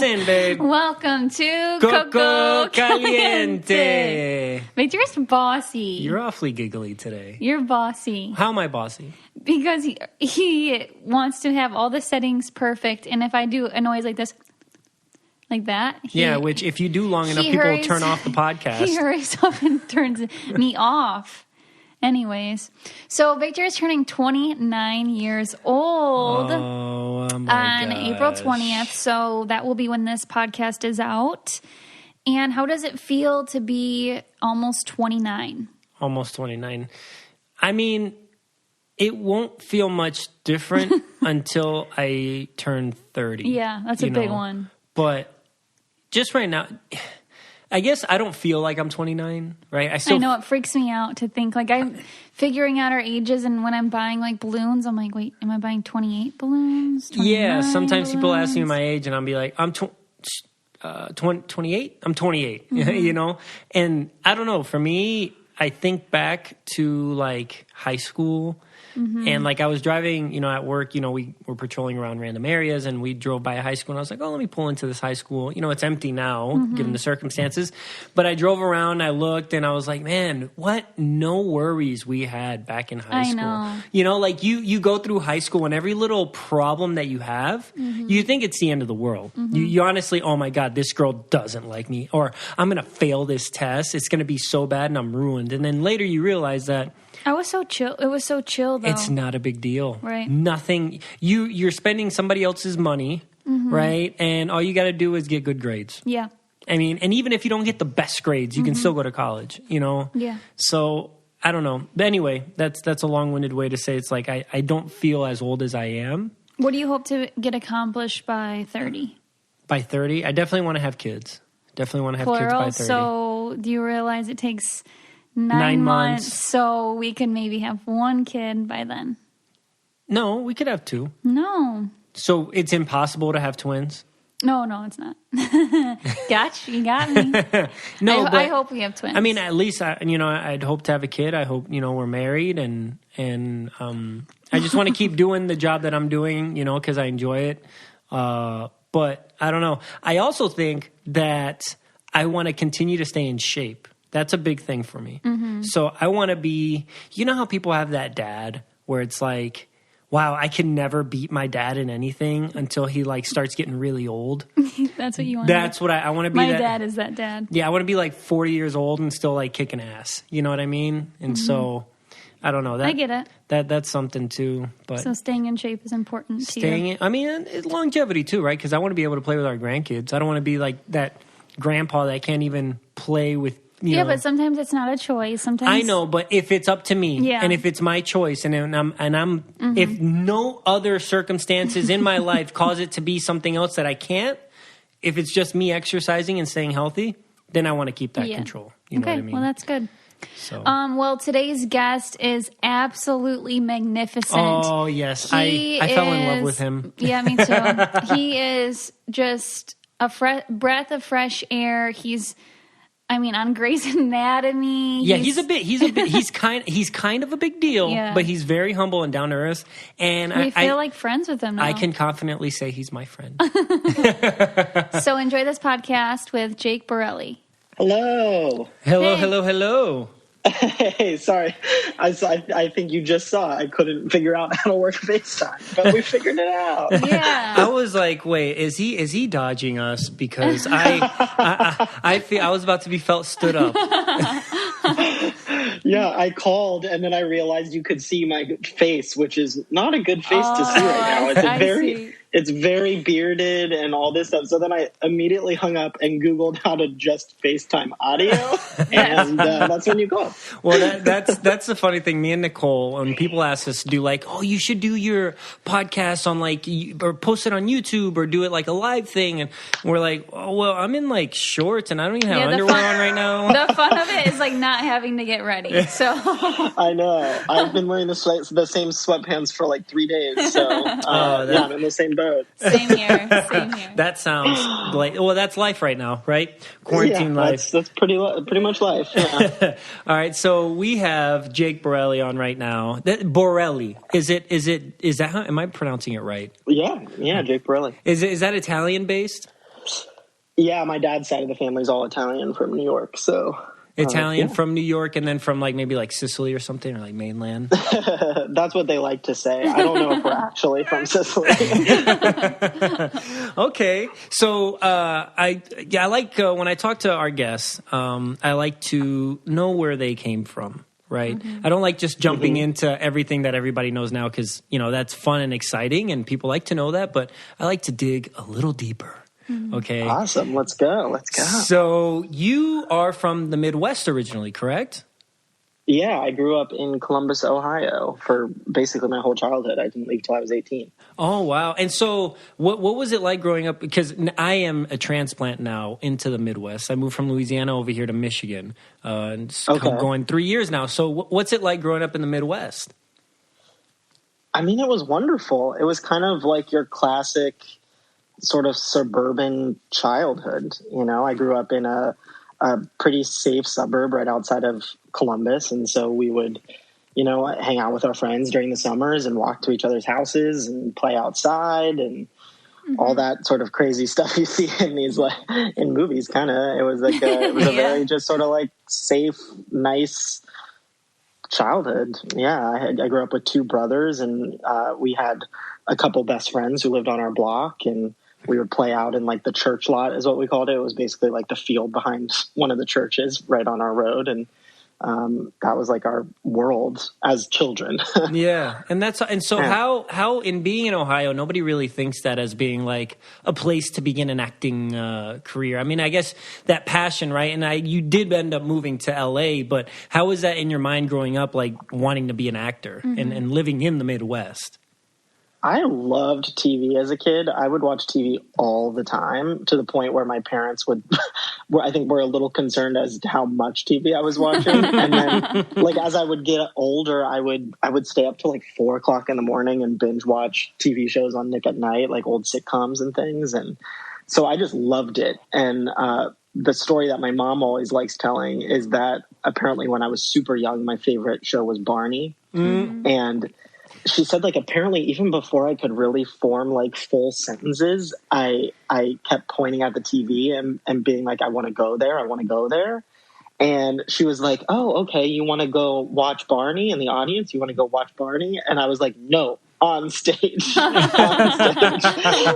in, babe. Welcome to Coco Caliente. Victor's bossy. You're awfully giggly today. You're bossy. How am I bossy? Because he wants to have all the settings perfect, and if I do a noise like this, like that. Which if you do long enough, people will turn off the podcast. He hurries up and turns me off. Anyways, so Victor is turning 29 years old on April 20th. So that will be when this podcast is out. And how does it feel to be almost 29? Almost 29. I mean, it won't feel much different until I turn 30. Yeah, that's a big one. But just right now, I guess I don't feel like I'm 29, right? I know, it freaks me out to think, like, I'm figuring out our ages, and when I'm buying, like, balloons, I'm like, wait, am I buying 28 balloons? Yeah, sometimes people ask me my age, and I'll be like, I'm 28? I'm 28, you know? And I don't know, for me, I think back to, like, high school. And like I was driving, at work, we were patrolling around random areas and we drove by a high school and I was like, oh, let me pull into this high school. It's empty now given the circumstances. But I drove around, I looked and I was like, man, what no worries we had back in high school. Know. Like you go through high school and every little problem that you have, you think it's the end of the world. You honestly, oh my God, this girl doesn't like me, or I'm going to fail this test. It's going to be so bad and I'm ruined. And then later you realize that I was so chill. It was so chill, though. It's not a big deal. Right. Nothing. You're spending somebody else's money, right? And all you got to do is get good grades. Yeah. I mean, and even if you don't get the best grades, you can still go to college, Yeah. So, I don't know. But anyway, that's a long-winded way to say it's like I don't feel as old as I am. What do you hope to get accomplished by 30? By 30? I definitely want to have kids. Definitely want to have kids by 30. So, do you realize it takes 9 months, so we could maybe have one kid by then? No, we could have two. No. So it's impossible to have twins? No, it's not. Gotcha, you got me. I hope we have twins. I mean, at least I'd hope to have a kid. I hope we're married, and I just want to keep doing the job that I'm doing, because I enjoy it. But I don't know. I also think that I want to continue to stay in shape. That's a big thing for me. So I want to be, how people have that dad where it's like, wow, I can never beat my dad in anything until he like starts getting really old. That's what you want. That's what I want to be. My dad is that dad. Yeah, I want to be like 40 years old and still like kicking ass. You know what I mean? And so I don't know. I get it. That's something too. But so staying in shape is important to you. I mean, it's longevity too, right? Because I want to be able to play with our grandkids. I don't want to be like that grandpa that can't even play with. But sometimes it's not a choice. Sometimes I know, but if it's up to me, and if it's my choice, and I'm if no other circumstances in my life cause it to be something else that I can't, if it's just me exercising and staying healthy, then I want to keep that control. You know what I mean? Well, that's good. So, well, today's guest is absolutely magnificent. Oh yes, I fell in love with him. Yeah, me too. He is just a breath of fresh air. He's on Grey's Anatomy. Yeah, he's kind of a big deal, but he's very humble and down to earth. And we feel like friends with him now. I can confidently say he's my friend. So enjoy this podcast with Jake Borelli. Hello. Hello. Hey, sorry. I think you just saw. I couldn't figure out how to work FaceTime, but we figured it out. Yeah. I was like, wait, is he dodging us? Because I feel I was about to be stood up. Yeah, I called and then I realized you could see my face, which is not a good face to see right now. It's very bearded and all this stuff. So then I immediately hung up and Googled how to just FaceTime audio, and that's when you called. Well, that's the funny thing. Me and Nicole, when people ask us to do like, oh, you should do your podcast on like, or post it on YouTube or do it like a live thing, and we're like, oh, well, I'm in like shorts and I don't even have underwear on right now. The fun of it is like not having to get ready. So I know. I've been wearing the same sweatpants for like 3 days. So I'm in the same boat. Same here. That sounds like, well, that's life right now, right? Quarantine life. That's pretty much life. Yeah. All right, so we have Jake Borelli on right now. Borelli, is that how? Am I pronouncing it right? Yeah, Jake Borelli. Is that Italian based? Yeah, my dad's side of the family's all Italian from New York, so... Italian from New York, and then from like maybe like Sicily or something, or like mainland. That's what they like to say. I don't know if we're actually from Sicily. Okay, so I like when I talk to our guests, I like to know where they came from. Right, I don't like just jumping into everything that everybody knows now because that's fun and exciting, and people like to know that. But I like to dig a little deeper. Okay. Awesome. Let's go. So you are from the Midwest originally, correct? Yeah, I grew up in Columbus, Ohio for basically my whole childhood. I didn't leave till I was 18. Oh, wow. And so what was it like growing up? Because I am a transplant now into the Midwest. I moved from Louisiana over here to Michigan. And it's going 3 years now. So what's it like growing up in the Midwest? I mean, it was wonderful. It was kind of like your classic sort of suburban childhood. I grew up in a pretty safe suburb right outside of Columbus. And so we would, hang out with our friends during the summers and walk to each other's houses and play outside and all that sort of crazy stuff you see in these, like, in movies, kind of. It was like a very just sort of like safe, nice childhood. Yeah. I grew up with two brothers, and we had a couple best friends who lived on our block, and we would play out in like the church lot is what we called it. It was basically like the field behind one of the churches right on our road. And that was like our world as children. Yeah. How in being in Ohio, nobody really thinks that as being like a place to begin an acting career. I mean, I guess that passion, right? And you did end up moving to LA, but how was that in your mind growing up, like wanting to be an actor and living in the Midwest? I loved TV as a kid. I would watch TV all the time, to the point where my parents were a little concerned as to how much TV I was watching. And then, like, as I would get older, I would stay up till like 4:00 in the morning and binge watch TV shows on Nick at Night, like old sitcoms and things. And so I just loved it. And the story that my mom always likes telling is that apparently when I was super young, my favorite show was Barney. And she said, like, apparently even before I could really form like full sentences, I kept pointing at the TV and being like, I want to go there. I want to go there. And she was like, oh, okay. You want to go watch Barney in the audience? You want to go watch Barney? And I was like, no, on stage. On stage.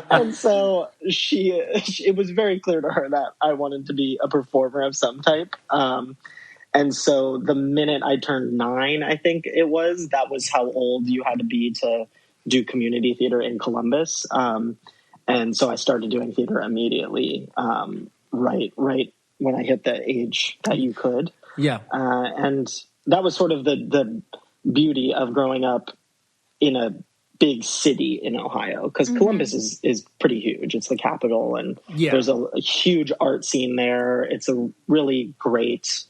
And so it was very clear to her that I wanted to be a performer of some type. And so the minute I turned 9, I think it was, that was how old you had to be to do community theater in Columbus. And so I started doing theater immediately, right when I hit the age that you could. Yeah. And that was sort of the beauty of growing up in a big city in Ohio, because Columbus is pretty huge. It's the capital, and there's a huge art scene there. It's a really great...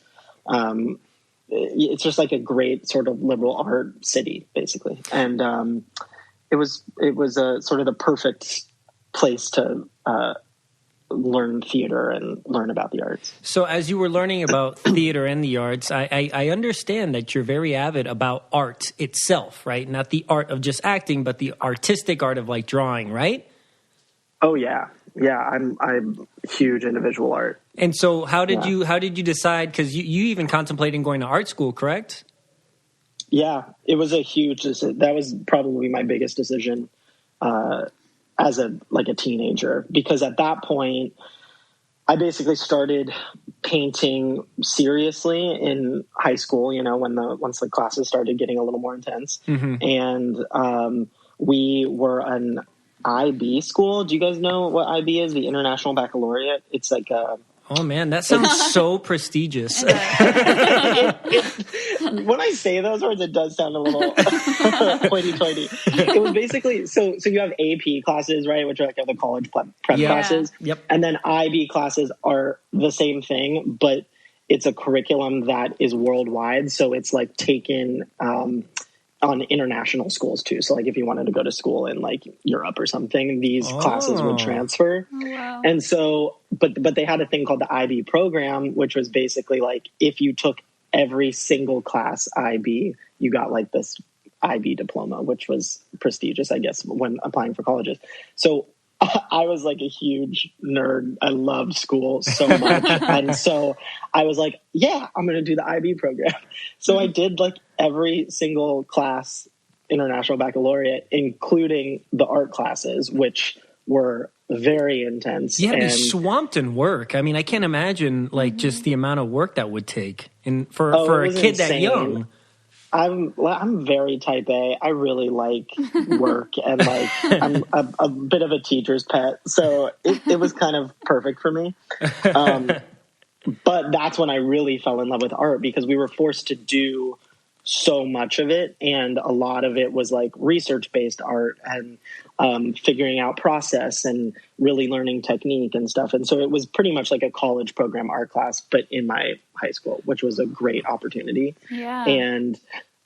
it's just like a great sort of liberal art city, basically. And it was a sort of the perfect place to learn theater and learn about the arts. So as you were learning about theater and the arts, I understand that you're very avid about art itself, right? Not the art of just acting, but the artistic art of like drawing, right? Oh yeah. Yeah, I'm huge into visual art. And so how did you decide, because you even contemplating going to art school, correct? Yeah, it was a huge decision. That was probably my biggest decision as a teenager, because at that point I basically started painting seriously in high school, once the classes started getting a little more intense. And we were an IB school. Do you guys know what IB is? The International Baccalaureate. It's like a... Oh man, that sounds so prestigious. When I say those words, it does sound a little hoity-toity. It was basically, so you have AP classes, right, which are like the college prep classes. Yep. And then IB classes are the same thing, but it's a curriculum that is worldwide. So it's like taken on international schools too. So like if you wanted to go to school in like Europe or something, these classes would transfer. Oh, wow. And so, but they had a thing called the IB program, which was basically like if you took every single class IB, you got like this IB diploma, which was prestigious, I guess, when applying for colleges. So I was like a huge nerd. I loved school so much. And so I was like, yeah, I'm going to do the IB program. So I did like every single class, International Baccalaureate, including the art classes, which were very intense. You had to be swamped in work. I mean, I can't imagine like just the amount of work that would take. And for a kid that young. I'm very type A. I really like work, and like I'm a bit of a teacher's pet, so it was kind of perfect for me. But that's when I really fell in love with art, because we were forced to do so much of it, and a lot of it was like research-based art and figuring out process and really learning technique and stuff. And so it was pretty much like a college program art class, but in my high school, which was a great opportunity. Yeah. And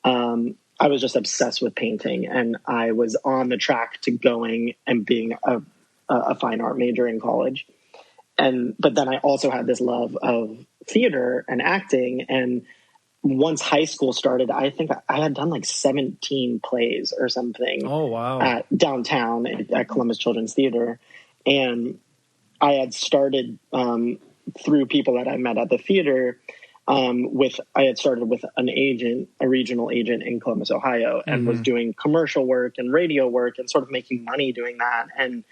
I was just obsessed with painting, and I was on the track to going and being a fine art major in college. But then I also had this love of theater and acting. And once high school started, I think I had done like 17 plays or something. Oh, wow. At downtown at Columbus Children's Theater. And I had started through people that I met at the theater I had started with an agent, a regional agent in Columbus, Ohio, and was doing commercial work and radio work and sort of making money doing that. And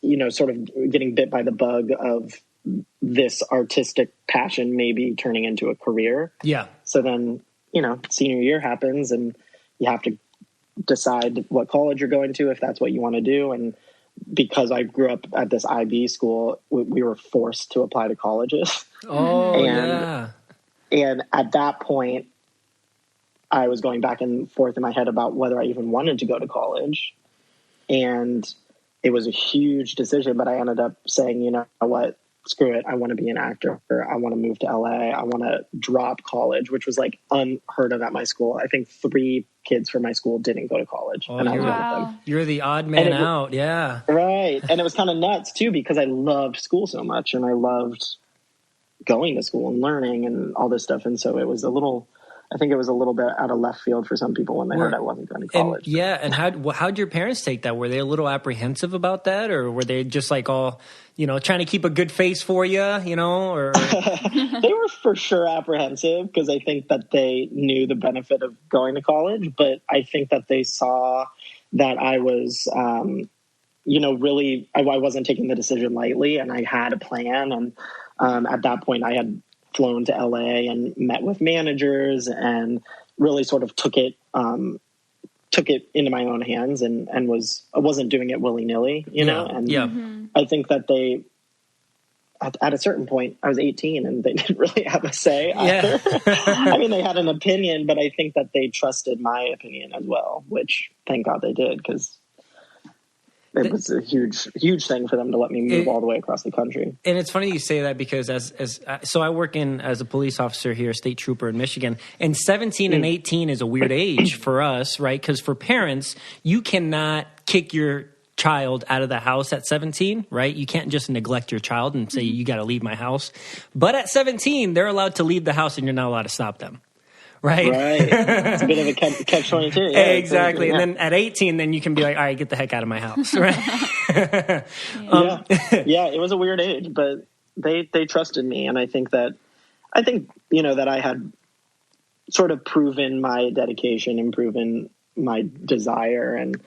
you know, sort of getting bit by the bug of this artistic passion maybe turning into a career. Yeah. So then, you know, senior year happens and you have to decide what college you're going to, if that's what you want to do. And because I grew up at this IB school, we were forced to apply to colleges. Oh, and at that point, I was going back and forth in my head about whether I even wanted to go to college. And it was a huge decision, but I ended up saying, you know what, screw it. I want to be an actor. I want to move to LA. I want to drop college, which was like unheard of at my school. I think 3 kids from my school didn't go to college. Oh, and I was one of them. You're the odd man out. Yeah. Right. And it was kind of nuts too, because I loved school so much and I loved going to school and learning and all this stuff. And so it was I think it was a little bit out of left field for some people when they heard I wasn't going to college. And how'd your parents take that? Were they a little apprehensive about that, or were they just like all, you know, trying to keep a good face for you, you know? Or they were for sure apprehensive, because I think that they knew the benefit of going to college, but I think that they saw that I was, you know, really, I wasn't taking the decision lightly, and I had a plan. And at that point, I had flown to LA and met with managers and really sort of took it into my own hands and I wasn't doing it willy nilly, you know? And I think that they, at a certain point, I was 18 and they didn't really have a say either. I mean, they had an opinion, but I think that they trusted my opinion as well, which thank God they did, because it was a huge thing for them to let me move all the way across the country. And it's funny you say that, because so I work as a police officer here, state trooper in Michigan, and 17 and 18 is a weird age for us, right? Because for parents, you cannot kick your child out of the house at 17, right? You can't just neglect your child and say, you got to leave my house. But at 17, they're allowed to leave the house and you're not allowed to stop them. Right. It's a bit of a catch-22. Yeah, exactly. And then at 18, then you can be like, all right, get the heck out of my house. Right. Yeah, it was a weird age, but they trusted me. And I think, you know, that I had sort of proven my dedication and proven my desire. And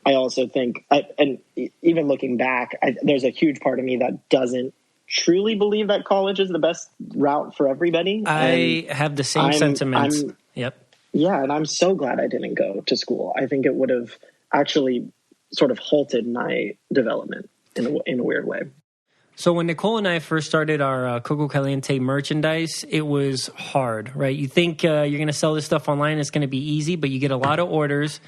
I also think, and even looking back, there's a huge part of me that doesn't truly believe that college is the best route for everybody. I have the same sentiments. Yep. Yeah, and I'm so glad I didn't go to school. I think it would have actually sort of halted my development in a weird way. So when Nicole and I first started our Coco Caliente merchandise, it was hard, right? You think you're going to sell this stuff online, it's going to be easy, but you get a lot of orders.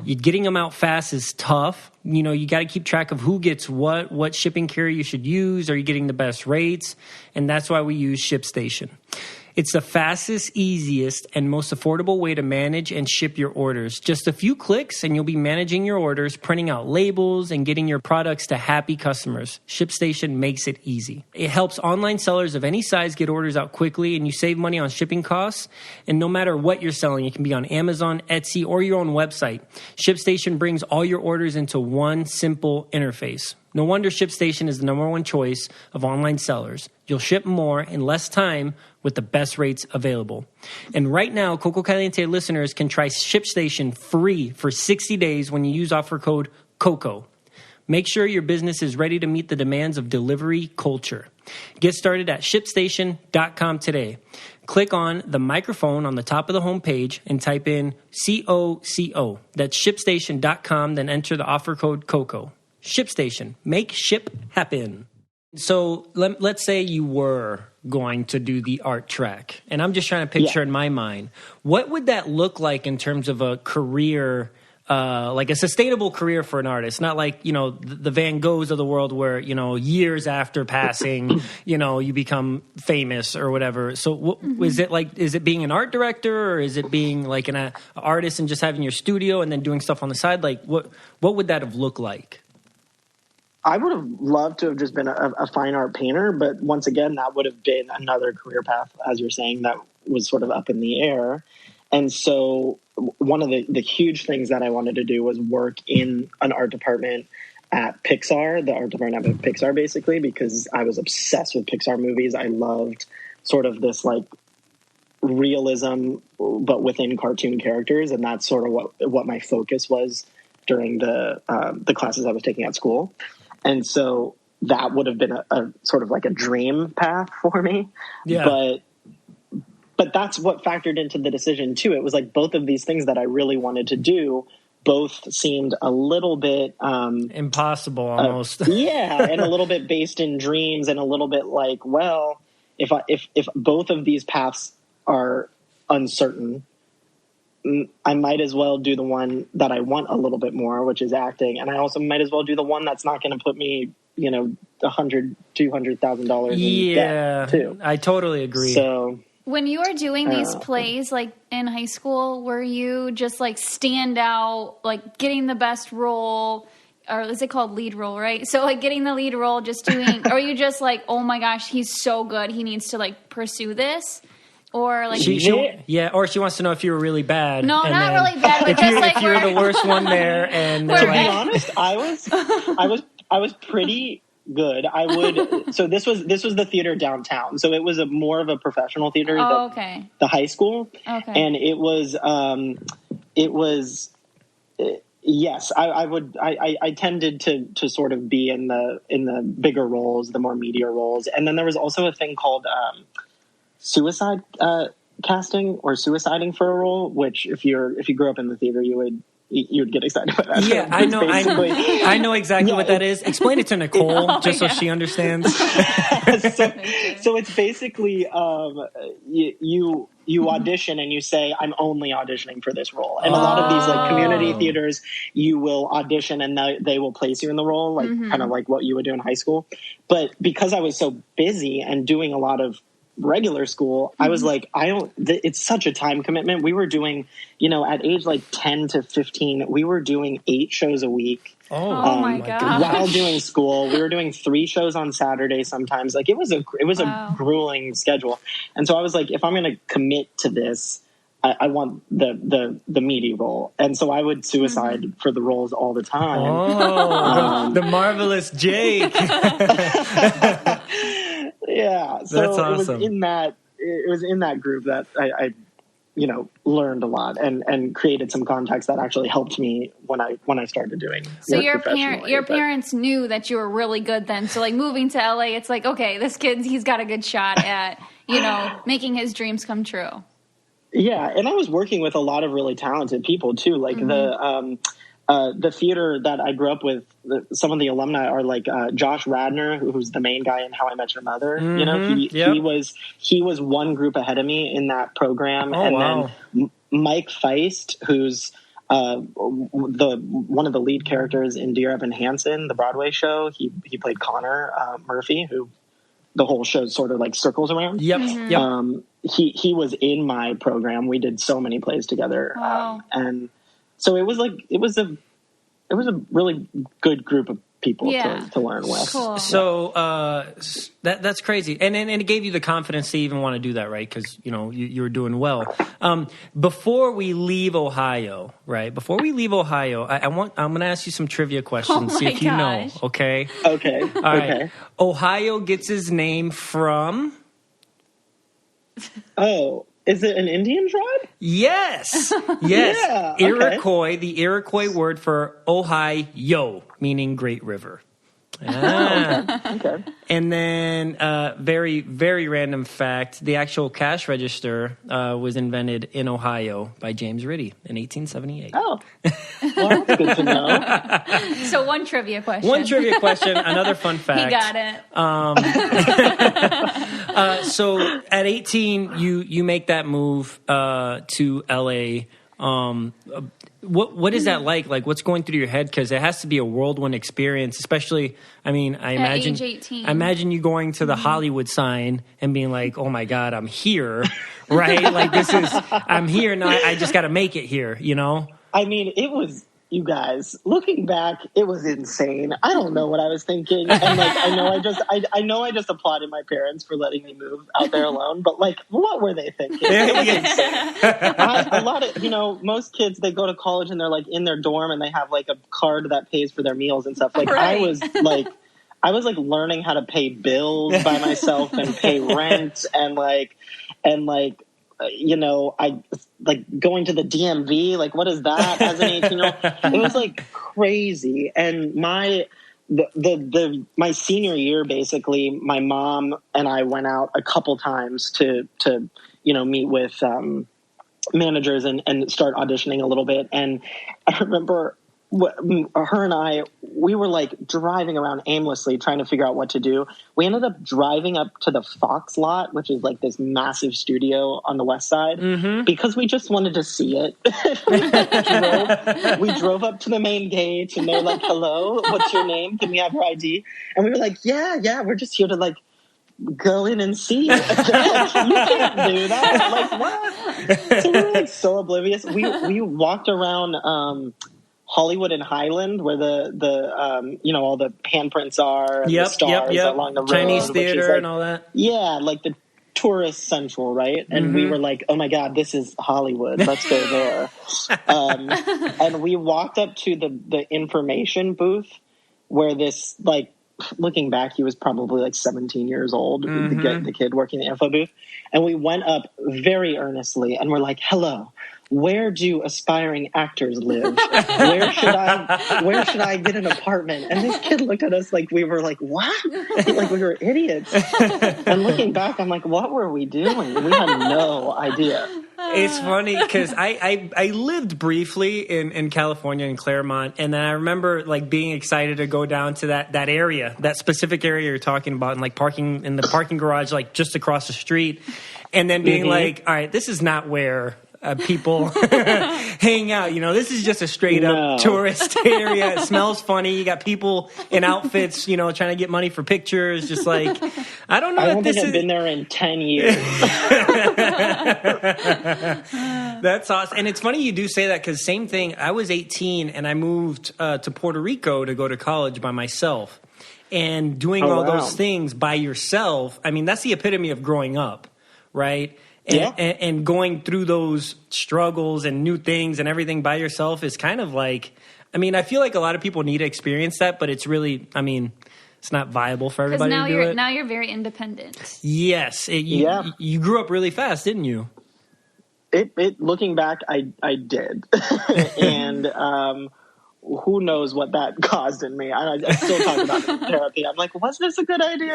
Getting them out fast is tough. You know, you got to keep track of who gets what shipping carrier you should use. Are you getting the best rates? And that's why we use ShipStation. It's the fastest, easiest, and most affordable way to manage and ship your orders. Just a few clicks and you'll be managing your orders, printing out labels, and getting your products to happy customers. ShipStation makes it easy. It helps online sellers of any size get orders out quickly, and you save money on shipping costs. And no matter what you're selling, it can be on Amazon, Etsy, or your own website. ShipStation brings all your orders into one simple interface. No wonder ShipStation is the number one choice of online sellers. You'll ship more in less time with the best rates available. And right now, Coco Caliente listeners can try ShipStation free for 60 days when you use offer code COCO. Make sure your business is ready to meet the demands of delivery culture. Get started at ShipStation.com today. Click on the microphone on the top of the homepage and type in COCO. That's ShipStation.com, then enter the offer code COCO. ShipStation. Make ship happen. So let's say you were going to do the art track, and I'm just trying to picture in my mind, what would that look like in terms of a career, like a sustainable career for an artist? Not like, the Van Goghs of the world where, years after passing, you become famous or whatever. So is it being an art director, or is it being like an artist and just having your studio and then doing stuff on the side? Like what would that have looked like? I would have loved to have just been a fine art painter, but once again, that would have been another career path, as you're saying, that was sort of up in the air. And so one of the huge things that I wanted to do was work in an art department at Pixar, the art department at Pixar, basically, because I was obsessed with Pixar movies. I loved sort of this like realism, but within cartoon characters. And that's sort of what my focus was during the classes I was taking at school. And so that would have been a sort of like a dream path for me. Yeah. But that's what factored into the decision too. It was like both of these things that I really wanted to do both seemed a little bit impossible almost. And a little bit based in dreams, and a little bit like, well, if both of these paths are uncertain, I might as well do the one that I want a little bit more, which is acting. And I also might as well do the one that's not going to put me, $100,000-$200,000 in debt too. I totally agree. So when you were doing these plays, like in high school, were you just like stand out, like getting the best role, or is it called lead role, right? So like getting the lead role, just doing, or are you just like, oh my gosh, he's so good, he needs to like pursue this? Or like or she wants to know if you were really bad. No, not really bad, but if you're the worst one there. And to be honest, I was pretty good. So this was the theater downtown. So it was more of a professional theater than the high school. Okay. And it was yes, I tended to sort of be in the bigger roles, the more media roles. And then there was also a thing called suicide casting or suiciding for a role, which if you grew up in the theater, you'd get excited about that. Yeah, I know exactly what that is. Explain it to Nicole, so she understands. So it's basically you audition and you say, I'm only auditioning for this role. And a lot of these like community theaters, you will audition and they will place you in the role, like kind of like what you would do in high school. But because I was so busy and doing a lot of regular school, I was like, it's such a time commitment. We were doing, at age like 10 to 15, we were doing 8 shows a week. Oh my God. While doing school, we were doing 3 shows on Saturday sometimes. Like it was a grueling schedule. And so I was like, if I'm going to commit to this, I want the meaty role. And so I would suicide for the roles all the time. Oh, the marvelous Jake. Yeah, so that's awesome. It was in that group that I learned a lot and created some contacts that actually helped me when I started doing. So your parents knew that you were really good then. So like moving to LA, it's like, okay, this he's got a good shot at making his dreams come true. Yeah, and I was working with a lot of really talented people too, like the theater that I grew up with, some of the alumni are like Josh Radnor, who's the main guy in How I Met Your Mother. He was one group ahead of me in that program. Then Mike Feist, who's one of the lead characters in Dear Evan Hansen, the Broadway show. He played Connor Murphy, who the whole show sort of like circles around. Yep. Yep. He was in my program. We did so many plays together. Wow. And so it was a really good group of people to learn with. Cool. So that's crazy, and it gave you the confidence to even want to do that, right? Because you were doing well. Before we leave Ohio, right? Before we leave Ohio, I'm going to ask you some trivia questions. See if you know. Okay. Okay. All right. Ohio gets its name from. Oh. Is it an Indian tribe? Yes. Yes. Yeah, okay. Iroquois, the Iroquois word for Ohio, meaning great river. Okay. And then, very, very random fact, the actual cash register was invented in Ohio by James Ritty in 1878. Oh. Well, that's good to know. So one trivia question. Another fun fact. He got it. So at 18, you make that move to LA. What is that like? Like, what's going through your head? Because it has to be a whirlwind experience, especially. I mean, I imagine age 18. I imagine you going to the Hollywood sign and being like, "Oh my God, I'm here!" Right? Like, I'm here now. I just got to make it here. I mean, it was. You guys, looking back, it was insane. I don't know what I was thinking, and like I know I just applauded my parents for letting me move out there alone. But like, what were they thinking? It was insane. A lot of most kids, they go to college and they're like in their dorm and they have like a card that pays for their meals and stuff. Like right. I was learning how to pay bills by myself and pay rent and I like going to the DMV. Like, what is that as an 18-year-old? It was like crazy. And my senior year, basically, my mom and I went out a couple times to meet with managers and start auditioning a little bit. And I remember her and I, we were like driving around aimlessly trying to figure out what to do. We ended up driving up to the Fox lot, which is like this massive studio on the west side, because we just wanted to see it. we drove up to the main gate and they're like, "Hello, what's your name? Can we have your ID?" And we were like, yeah, we're just here to like go in and see. Like, you can't do that. Like, what? So we were like so oblivious. We walked around Hollywood and Highland, where the all the handprints are, and the stars along the road, Chinese theater like, and all that. Yeah, like the tourist central, right? And we were like, "Oh my God, this is Hollywood. Let's go there." And we walked up to the information booth, where this, like, looking back, he was probably like 17 years old, the kid working the info booth. And we went up very earnestly and we're like, "Hello. Where do aspiring actors live? Where should I get an apartment?" And this kid looked at us like we were like, "What?" Like we were idiots. And looking back, I'm like, what were we doing? We had no idea. It's funny because I lived briefly in California, in Claremont, and then I remember like being excited to go down to that area, that specific area you're talking about, and like parking in the parking garage, like just across the street, and then being like, "All right, this is not where people hang out. This is just a straight up tourist area. It smells funny. You got people in outfits, trying to get money for pictures. Just like, I don't know. I don't think I've been there in 10 years. That's awesome. And it's funny you do say that, because same thing. I was 18 and I moved to Puerto Rico to go to college by myself. And doing all those things by yourself, I mean, that's the epitome of growing up, right? And going through those struggles and new things and everything by yourself is kind of like, I mean, I feel like a lot of people need to experience that, but it's really, I mean, it's not viable for everybody to do it. Now you're very independent. Yes. You grew up really fast, didn't you? Looking back, I did. And who knows what that caused in me. I still talk about it in therapy. I'm like, was this a good idea?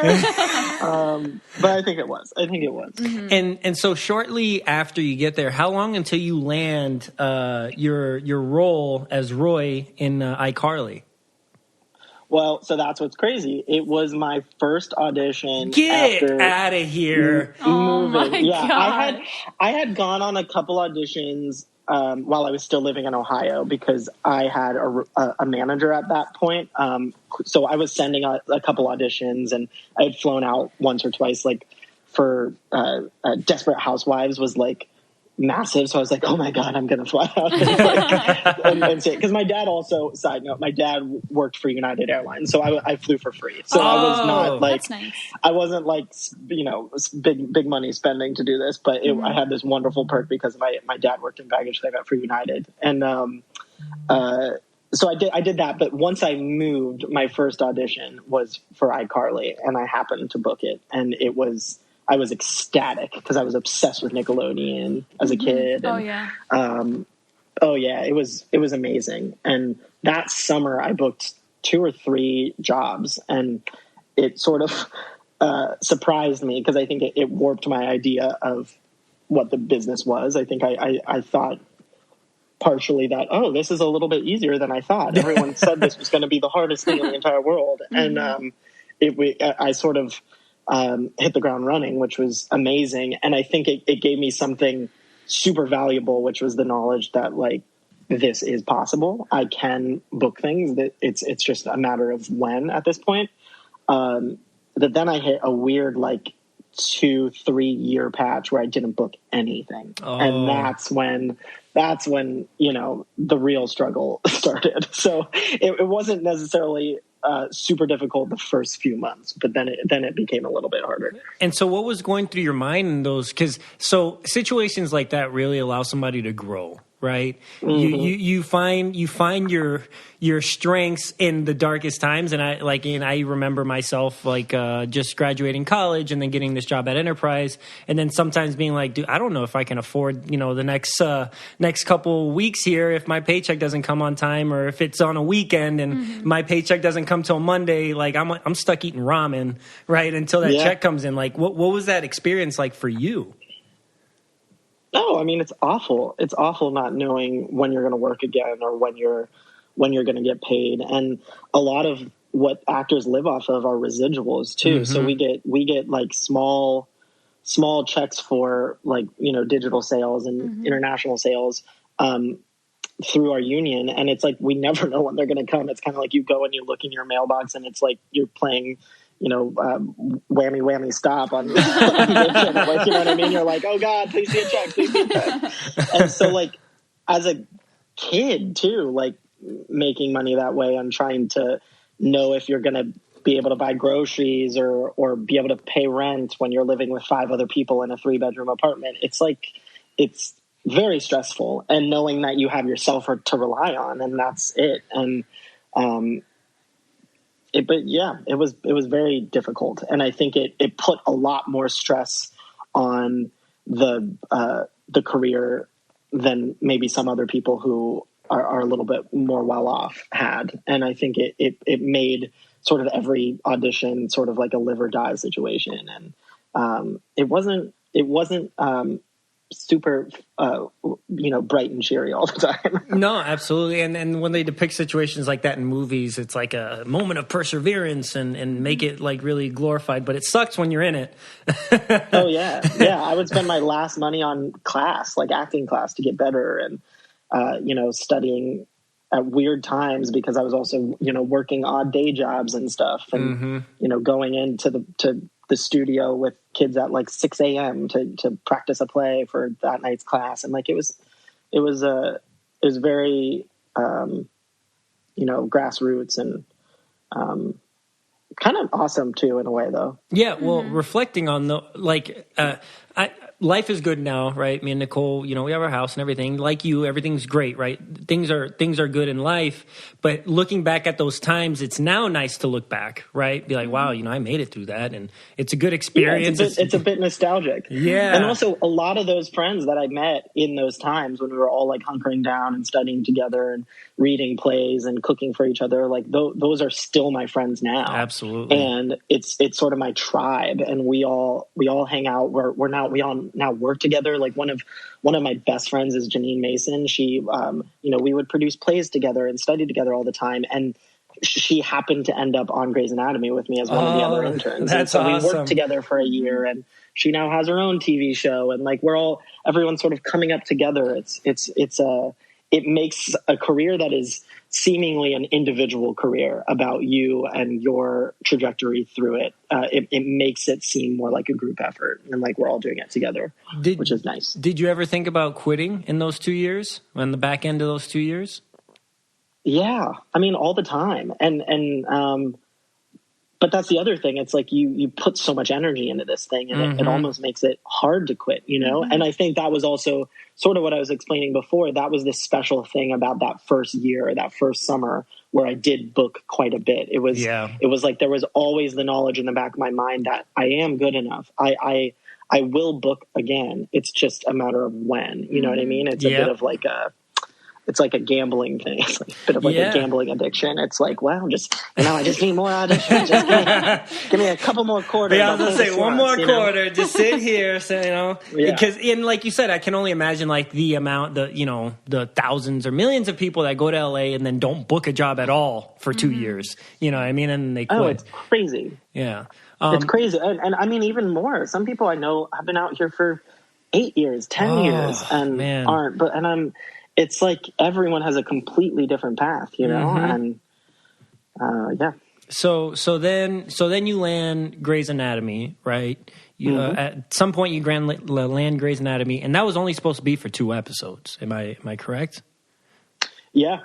But I think it was. Mm-hmm. And so shortly after you get there, how long until you land your role as Roy in iCarly? Well, so that's what's crazy. It was my first audition. Get out of here! Moving. My God. I had gone on a couple auditions while I was still living in Ohio because I had a manager at that point. So I was sending a couple auditions, and I had flown out once or twice, like for Desperate Housewives was like massive. So I was like, oh my God, I'm going to fly out and say, because my dad also, side note, my dad worked for United Airlines. So I flew for free. So I was not like, that's nice. I wasn't like, big money spending to do this, but I had this wonderful perk because my dad worked in baggage claim for United. And, so I did that. But once I moved, my first audition was for iCarly, and I happened to book it. And I was ecstatic because I was obsessed with Nickelodeon as a kid. And, it was amazing. And that summer I booked 2 or 3 jobs, and it sort of surprised me because I think it warped my idea of what the business was. I think I thought partially that, this is a little bit easier than I thought. Everyone said this was going to be the hardest thing in the entire world. And I sort of hit the ground running, which was amazing. And I think it gave me something super valuable, which was the knowledge that like, this is possible. I can book things, that it's just a matter of when at this point. That then I hit a weird, like 2-3 year patch where I didn't book anything. And that's when, the real struggle started. So it wasn't necessarily super difficult the first few months, but then it became a little bit harder. And so what was going through your mind in those, because situations like that really allow somebody to grow, right? Mm-hmm. You find your strengths in the darkest times. And I remember myself just graduating college and then getting this job at Enterprise, and then sometimes being like, dude, I don't know if I can afford, the next couple weeks here if my paycheck doesn't come on time, or if it's on a weekend and my paycheck doesn't come till Monday, like I'm stuck eating ramen, right, until that check comes in. Like what was that experience like for you? No, I mean, it's awful. It's awful not knowing when you're going to work again or when you're going to get paid. And a lot of what actors live off of are residuals too. Mm-hmm. So we get like small checks for like, digital sales and international sales, through our union. And it's like, we never know when they're going to come. It's kind of like you go and you look in your mailbox and it's like you're playing, whammy, whammy, stop on like, you know what I mean? You're like, oh God, please see a check, please see a check. And so like, as a kid too, like making money that way and trying to know if you're going to be able to buy groceries or be able to pay rent when you're living with 5 other people in a 3-bedroom apartment. It's like, it's very stressful, and knowing that you have yourself to rely on, and that's it. And, it was very difficult. And I think it put a lot more stress on the career than maybe some other people who are a little bit more well off had. And I think it made sort of every audition sort of like a live or die situation. And, it wasn't super, bright and cheery all the time. No, absolutely. And when they depict situations like that in movies, it's like a moment of perseverance and make it like really glorified, but it sucks when you're in it. Oh yeah. Yeah. I would spend my last money on class, like acting class, to get better, and, studying at weird times because I was also, working odd day jobs and stuff, and, going into the studio with kids at like 6 a.m. to practice a play for that night's class. And like, it was very, grassroots and, kind of awesome too, in a way though. Yeah. Well, reflecting on life is good now, right? Me and Nicole, we have our house and everything. Like you, everything's great, right? Things are good in life. But looking back at those times, it's now nice to look back, right? Be like, wow, I made it through that, and it's a good experience. Yeah, it's a bit nostalgic. Yeah. And also a lot of those friends that I met in those times when we were all like hunkering down and studying together and reading plays and cooking for each other, like those are still my friends now. Absolutely. And it's sort of my tribe, and we all hang out. We all now work together. Like one of my best friends is Janine Mason. She, we would produce plays together and study together all the time. And she happened to end up on Grey's Anatomy with me as one of the other interns. That's and so awesome. we worked together for a year, and she now has her own TV show, and like everyone's sort of coming up together. It makes a career that is seemingly an individual career about you and your trajectory through it. It makes it seem more like a group effort, and like we're all doing it together, which is nice. Did you ever think about quitting in those 2 years, on the back end of those 2 years? Yeah, I mean, all the time. But that's the other thing. It's like you put so much energy into this thing, and it almost makes it hard to quit, you know? And I think that was also sort of what I was explaining before. That was the special thing about that first year, that first summer, where I did book quite a bit. It was like there was always the knowledge in the back of my mind that I am good enough. I will book again. It's just a matter of when, you know what I mean? It's a bit of like it's like a gambling thing. It's like a bit of like a gambling addiction. It's like, well, I just need more auditions. Just give me a couple more quarters. Yeah, I was going to say one more quarter. Just sit here, so, you know. Because, and like you said, I can only imagine like the amount, the thousands or millions of people that go to LA and then don't book a job at all for 2 years. You know what I mean? And they quit. Oh, it's crazy. Yeah. It's crazy. And I mean, even more. Some people I know have been out here for 8 years, 10 years and aren't. It's like everyone has a completely different path, you know? And So then you land Grey's Anatomy, right? You, at some point you land Grey's Anatomy, and that was only supposed to be for 2 episodes. Am I correct? Yeah.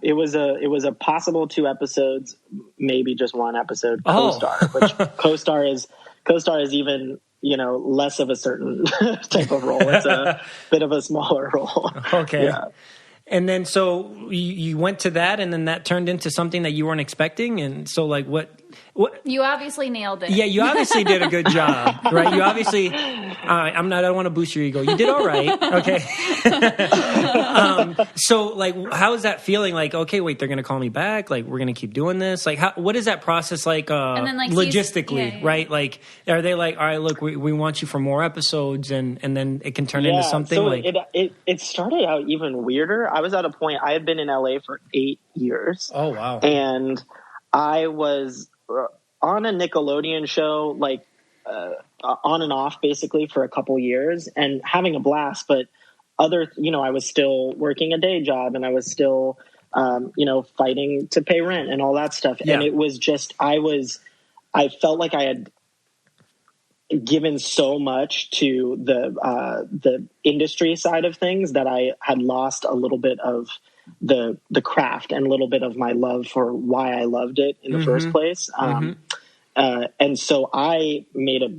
It was a possible 2 episodes, maybe just 1 episode co-star, which co-star is even, you know, less of a certain type of role. It's a bit of a smaller role. Okay. Yeah. And then so you went to that, and then that turned into something that you weren't expecting. And so like what you obviously nailed it. Yeah, you obviously did a good job, right? You obviously, I don't want to boost your ego. You did all right. Okay. So like, how is that feeling? Like, okay, wait, they're going to call me back. Like, we're going to keep doing this. Like, what is that process like, and then, like logistically, right? Like, are they like, all right, look, we want you for more episodes, and then it can turn into something so like. It started out even weirder. I was at a point, I had been in LA for 8 years. Oh, wow. And I was on a Nickelodeon show, like on and off basically for a couple years and having a blast. But I was still working a day job, and I was still, fighting to pay rent and all that stuff. Yeah. And it was just, I felt like I had given so much to the industry side of things that I had lost a little bit of the craft and a little bit of my love for why I loved it in the first place. And so I made a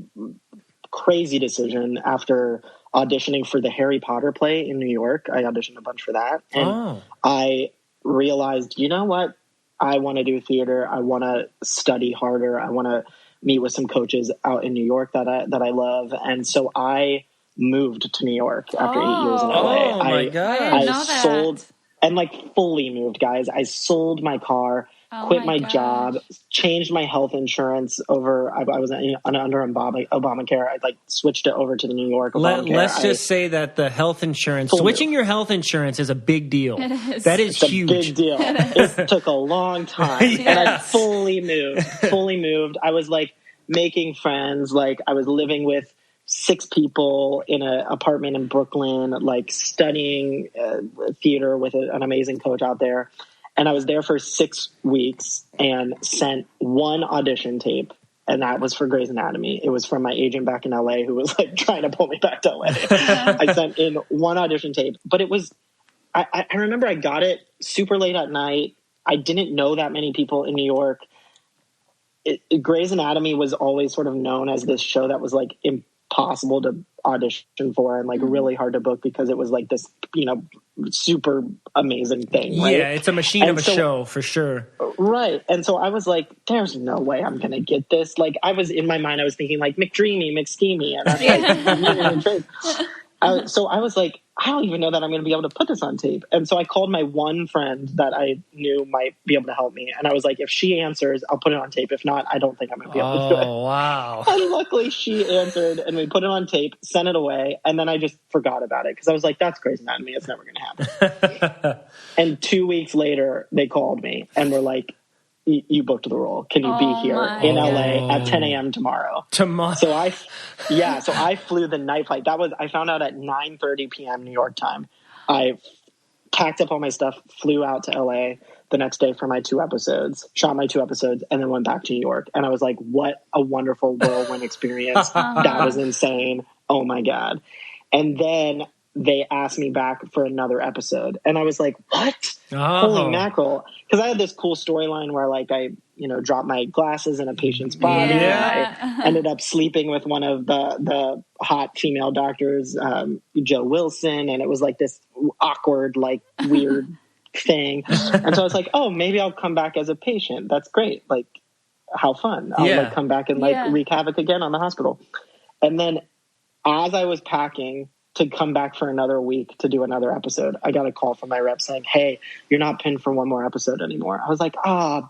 crazy decision after auditioning for the Harry Potter play in New York. I auditioned a bunch for that. And I realized, you know what? I want to do theater. I want to study harder. I want to meet with some coaches out in New York that I love. And so I moved to New York after 8 years in LA. Oh my God. I sold and like fully moved, guys. I sold my car, quit my job, changed my health insurance over. I was under Obamacare. I like switched it over to the New York Obamacare. Let's just say that the health insurance, switching your health insurance is a big deal. It is. That is huge. A big deal. It took a long time. Yes. And I fully moved. I was like making friends. Like I was living with 6 people in an apartment in Brooklyn, like studying theater with an amazing coach out there. And I was there for 6 weeks and sent 1 audition tape. And that was for Grey's Anatomy. It was from my agent back in LA who was like trying to pull me back to LA. I sent in 1 audition tape, but it was, I remember I got it super late at night. I didn't know that many people in New York. Grey's Anatomy was always sort of known as this show that was like impossible to audition for and like really hard to book because it was like this, super amazing thing. Right? Yeah, it's a machine of a show for sure. Right. And so I was like, there's no way I'm going to get this. Like I was in my mind, I was thinking like McDreamy, McSteamy. And I was like, so I was like, I don't even know that I'm going to be able to put this on tape. And so I called my one friend that I knew might be able to help me. And I was like, if she answers, I'll put it on tape. If not, I don't think I'm going to be able to do it. Oh, wow. And luckily she answered and we put it on tape, sent it away. And then I just forgot about it because I was like, that's Grey's Anatomy. It's never going to happen. And 2 weeks later, they called me and were like, you booked the role. Can you be here in LA at 10 a.m. tomorrow? So I flew the night flight. I found out at 9:30 p.m. New York time. I packed up all my stuff, flew out to LA the next day for my 2 episodes, shot my 2 episodes, and then went back to New York. And I was like, what a wonderful whirlwind experience. That was insane. Oh my God. And then they asked me back for another episode. And I was like, what? Holy mackerel. Because I had this cool storyline where like I, dropped my glasses in a patient's body. Yeah. And I ended up sleeping with one of the hot female doctors, Joe Wilson. And it was like this awkward, like weird thing. And so I was like, oh, maybe I'll come back as a patient. That's great. Like, how fun. I'll like come back and like wreak havoc again on the hospital. And then as I was packing to come back for another week to do another episode, I got a call from my rep saying, hey, you're not pinned for one more episode anymore. I was like,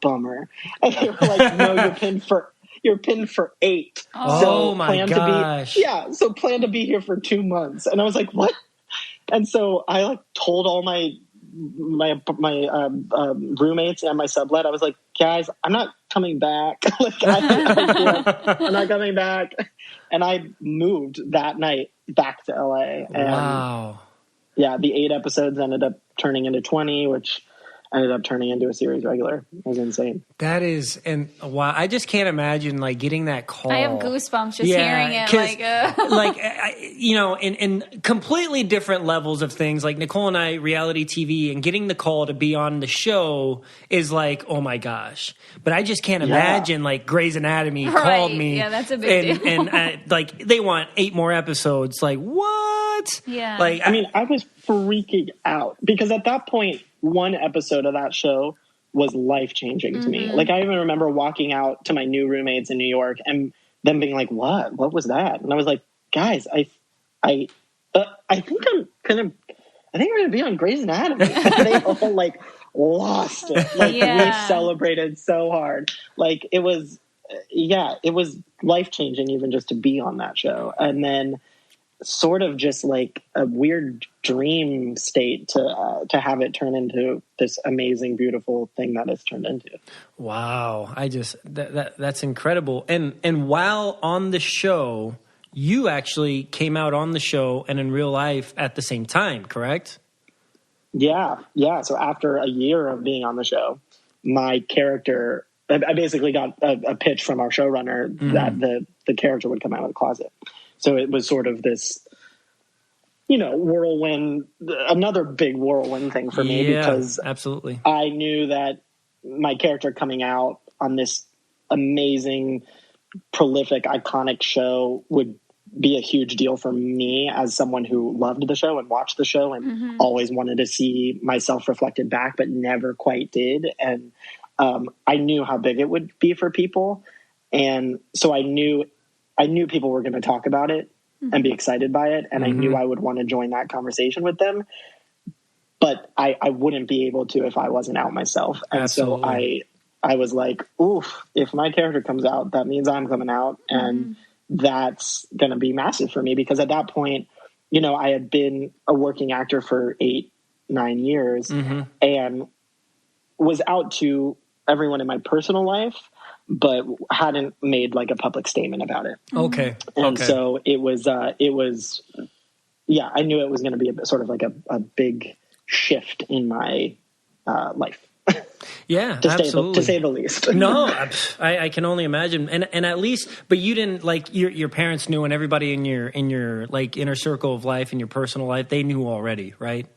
bummer. And they were like, no, you're pinned for 8. Oh my gosh. So plan to be here for 2 months. And I was like, what? And so I like told all my roommates and my sublet, I was like, guys, I'm not coming back. I'm not coming back. And I moved that night back to LA. And wow. Yeah, the 8 episodes ended up turning into 20, which ended up turning into a series regular. It was insane. That is, and wow, I just can't imagine like getting that call. I have goosebumps just hearing it. In completely different levels of things. Like Nicole and I, reality TV, and getting the call to be on the show is like, oh my gosh. But I just can't imagine like Grey's Anatomy called me. Yeah, that's a big deal. And like they want 8 more episodes. Like what? Yeah. Like I was freaking out because at that point, one episode of that show was life-changing to me. Like I even remember walking out to my new roommates in New York and them being like, what was that? And I was like, guys, I think we're going to be on Grey's Anatomy. And they all like lost it. Like we celebrated so hard. Like it was life-changing even just to be on that show. And then sort of just like a weird dream state to have it turn into this amazing, beautiful thing that it's turned into. Wow. That's incredible. And while on the show, you actually came out on the show and in real life at the same time, correct? Yeah. So after a year of being on the show, my character, I basically got a pitch from our showrunner that the character would come out of the closet. So it was sort of this, whirlwind, another big whirlwind thing for me because absolutely. I knew that my character coming out on this amazing, prolific, iconic show would be a huge deal for me as someone who loved the show and watched the show and always wanted to see myself reflected back, but never quite did. And I knew how big it would be for people. And so I knew people were going to talk about it and be excited by it. And I knew I would want to join that conversation with them, but I wouldn't be able to if I wasn't out myself. And Absolutely. So I was like, oof, if my character comes out, that means I'm coming out. And that's going to be massive for me because at that point, I had been a working actor for 8-9 years and was out to everyone in my personal life, but hadn't made like a public statement about it. Okay. And so it was, I knew it was going to be sort of like a big shift in my life. Yeah, absolutely. To say the least. No, I can only imagine. And at least, but you didn't like your parents knew, and everybody in your like inner circle of life, in your personal life, they knew already, right?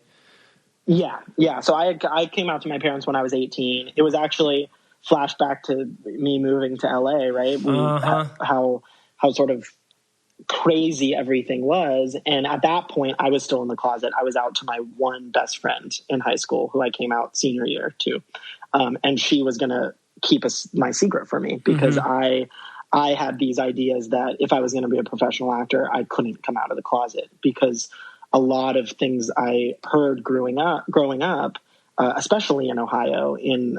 Yeah. So I came out to my parents when I was 18. It was actually flashback to me moving to LA, right? How sort of crazy everything was. And at that point, I was still in the closet. I was out to my one best friend in high school who I came out senior year to. And she was going to keep my secret for me because I had these ideas that if I was going to be a professional actor, I couldn't come out of the closet because a lot of things I heard growing up, especially in Ohio, in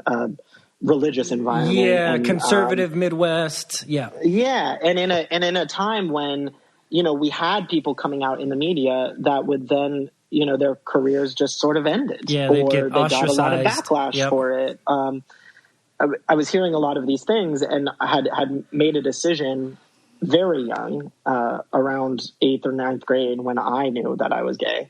religious environment. Yeah, and, conservative Midwest. Yeah. Yeah, and in a time when, we had people coming out in the media that would then, their careers just sort of ended. Yeah, or they got a lot of backlash for it. I was hearing a lot of these things, and I had made a decision very young, around 8th or 9th grade, when I knew that I was gay.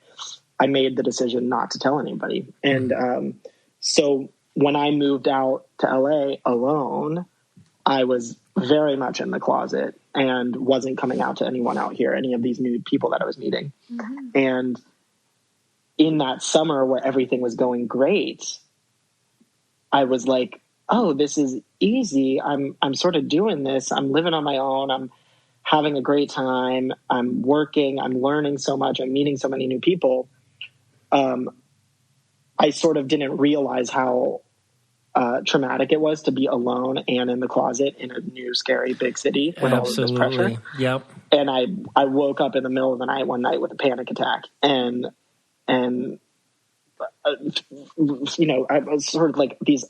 I made the decision not to tell anybody. And so when I moved out to LA alone, I was very much in the closet and wasn't coming out to anyone out here, any of these new people that I was meeting. Mm-hmm. And in that summer where everything was going great, I was like, oh, this is easy. I'm sort of doing this. I'm living on my own. I'm having a great time. I'm working. I'm learning so much. I'm meeting so many new people. I sort of didn't realize how traumatic it was to be alone and in the closet in a new, scary, big city with all of this pressure. Yep. And I woke up in the middle of the night one night with a panic attack, and you know, I was sort of like these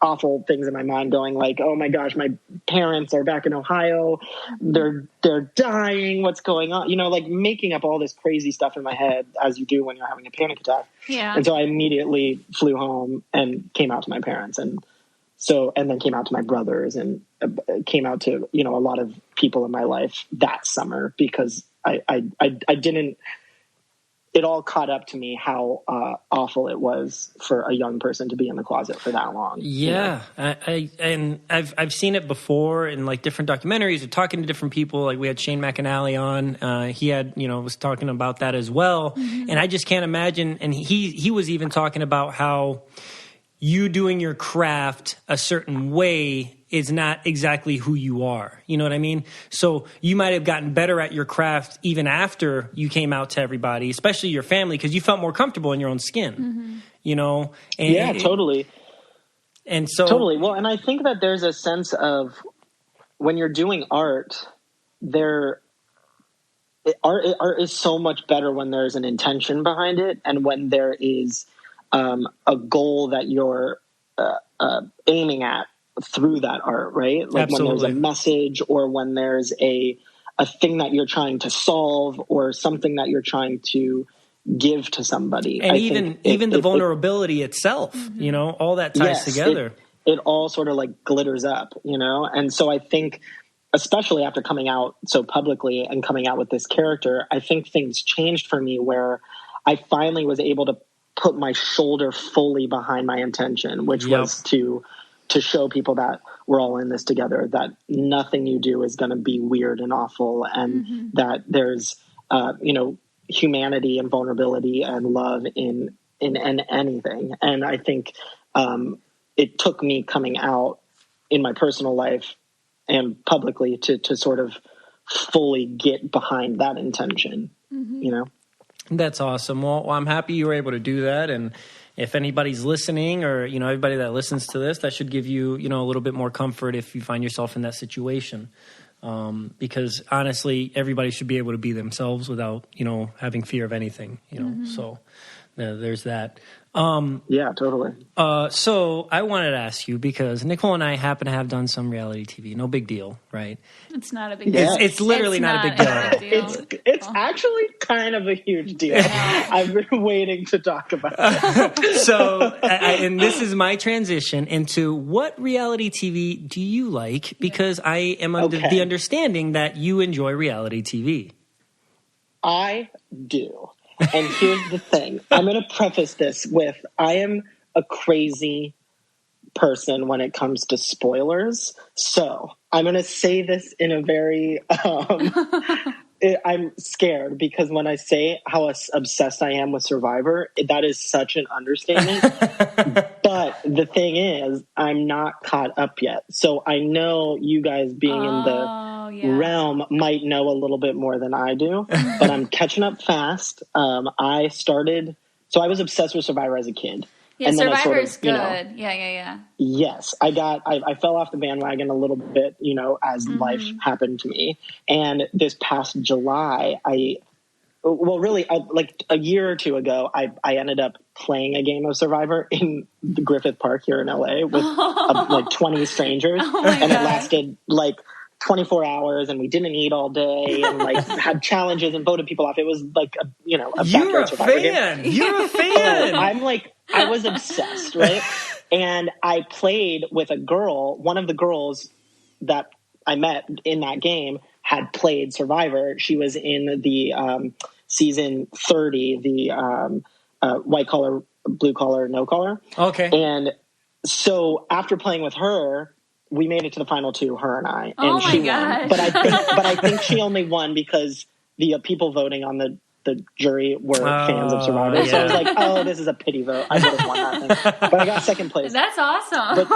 awful things in my mind going like, oh my gosh, my parents are back in Ohio. They're dying. What's going on? You know, like making up all this crazy stuff in my head, as you do when you're having a panic attack. Yeah. And so I immediately flew home and came out to my parents. And then came out to my brothers, and came out to, you know, a lot of people in my life that summer, because I didn't, it all caught up to me how awful it was for a young person to be in the closet for that long. Yeah, you know? I've seen it before in like different documentaries or talking to different people. Like we had Shane McAnally on. He had, you know, was talking about that as well. Mm-hmm. And I just can't imagine. And he was even talking about how you doing your craft a certain way is not exactly who you are. You know what I mean? So you might have gotten better at your craft even after you came out to everybody, especially your family, because you felt more comfortable in your own skin, mm-hmm. you know? And yeah, totally. And so... Totally. Well, and I think that there's a sense of when you're doing art, art is so much better when there's an intention behind it, and when there is a goal that you're aiming at through that art, right? Like Absolutely. When there's a message, or when there's a thing that you're trying to solve, or something that you're trying to give to somebody. And even the vulnerability itself, mm-hmm. you know, all that ties together. It all sort of like glitters up, you know? And so I think, especially after coming out so publicly and coming out with this character, I think things changed for me, where I finally was able to put my shoulder fully behind my intention, which was to show people that we're all in this together, that nothing you do is going to be weird and awful, and mm-hmm. that there's, you know, humanity and vulnerability and love in anything. And I think it took me coming out in my personal life and publicly to sort of fully get behind that intention, mm-hmm. you know? That's awesome. Well, I'm happy you were able to do that. And if anybody's listening, or, you know, everybody that listens to this, that should give you, you know, a little bit more comfort if you find yourself in that situation. Because honestly, everybody should be able to be themselves without, you know, having fear of anything, you know, mm-hmm. so there's that. Yeah, totally. So I wanted to ask you, because Nicole and I happen to have done some reality TV. No big deal, right? It's not a big deal. It's literally not a big deal. It's actually kind of a huge deal. I've been waiting to talk about it. So, and this is my transition into what reality TV do you like? Because I am under the understanding that you enjoy reality TV. I do. And here's the thing. I'm going to preface this with, I am a crazy person when it comes to spoilers. So I'm going to say this in a very, I'm scared, because when I say how obsessed I am with Survivor, that is such an understatement. But the thing is, I'm not caught up yet. So I know you guys being in the realm might know a little bit more than I do, but I'm catching up fast. I was obsessed with Survivor as a kid. Yeah, and Survivor is good. You know, yeah. Yes, I fell off the bandwagon a little bit, you know, as mm-hmm. life happened to me. And this past July, like a year or two ago, I ended up playing a game of Survivor in the Griffith Park here in LA with like 20 strangers. And it lasted like 24 hours, and we didn't eat all day, and like had challenges and voted people off. It was like a backyard Survivor game. You're a fan. I was obsessed, right? And I played with a girl. One of the girls that I met in that game had played Survivor. She was in the season 30, the white collar, blue collar, no collar. Okay. And so after playing with her, we made it to the final 2, her and I, and she won. But I think she only won because the people voting on the jury were fans of Survivor. Yeah. So I was like, oh, this is a pity vote. I would have won that thing. But I got second place. That's awesome.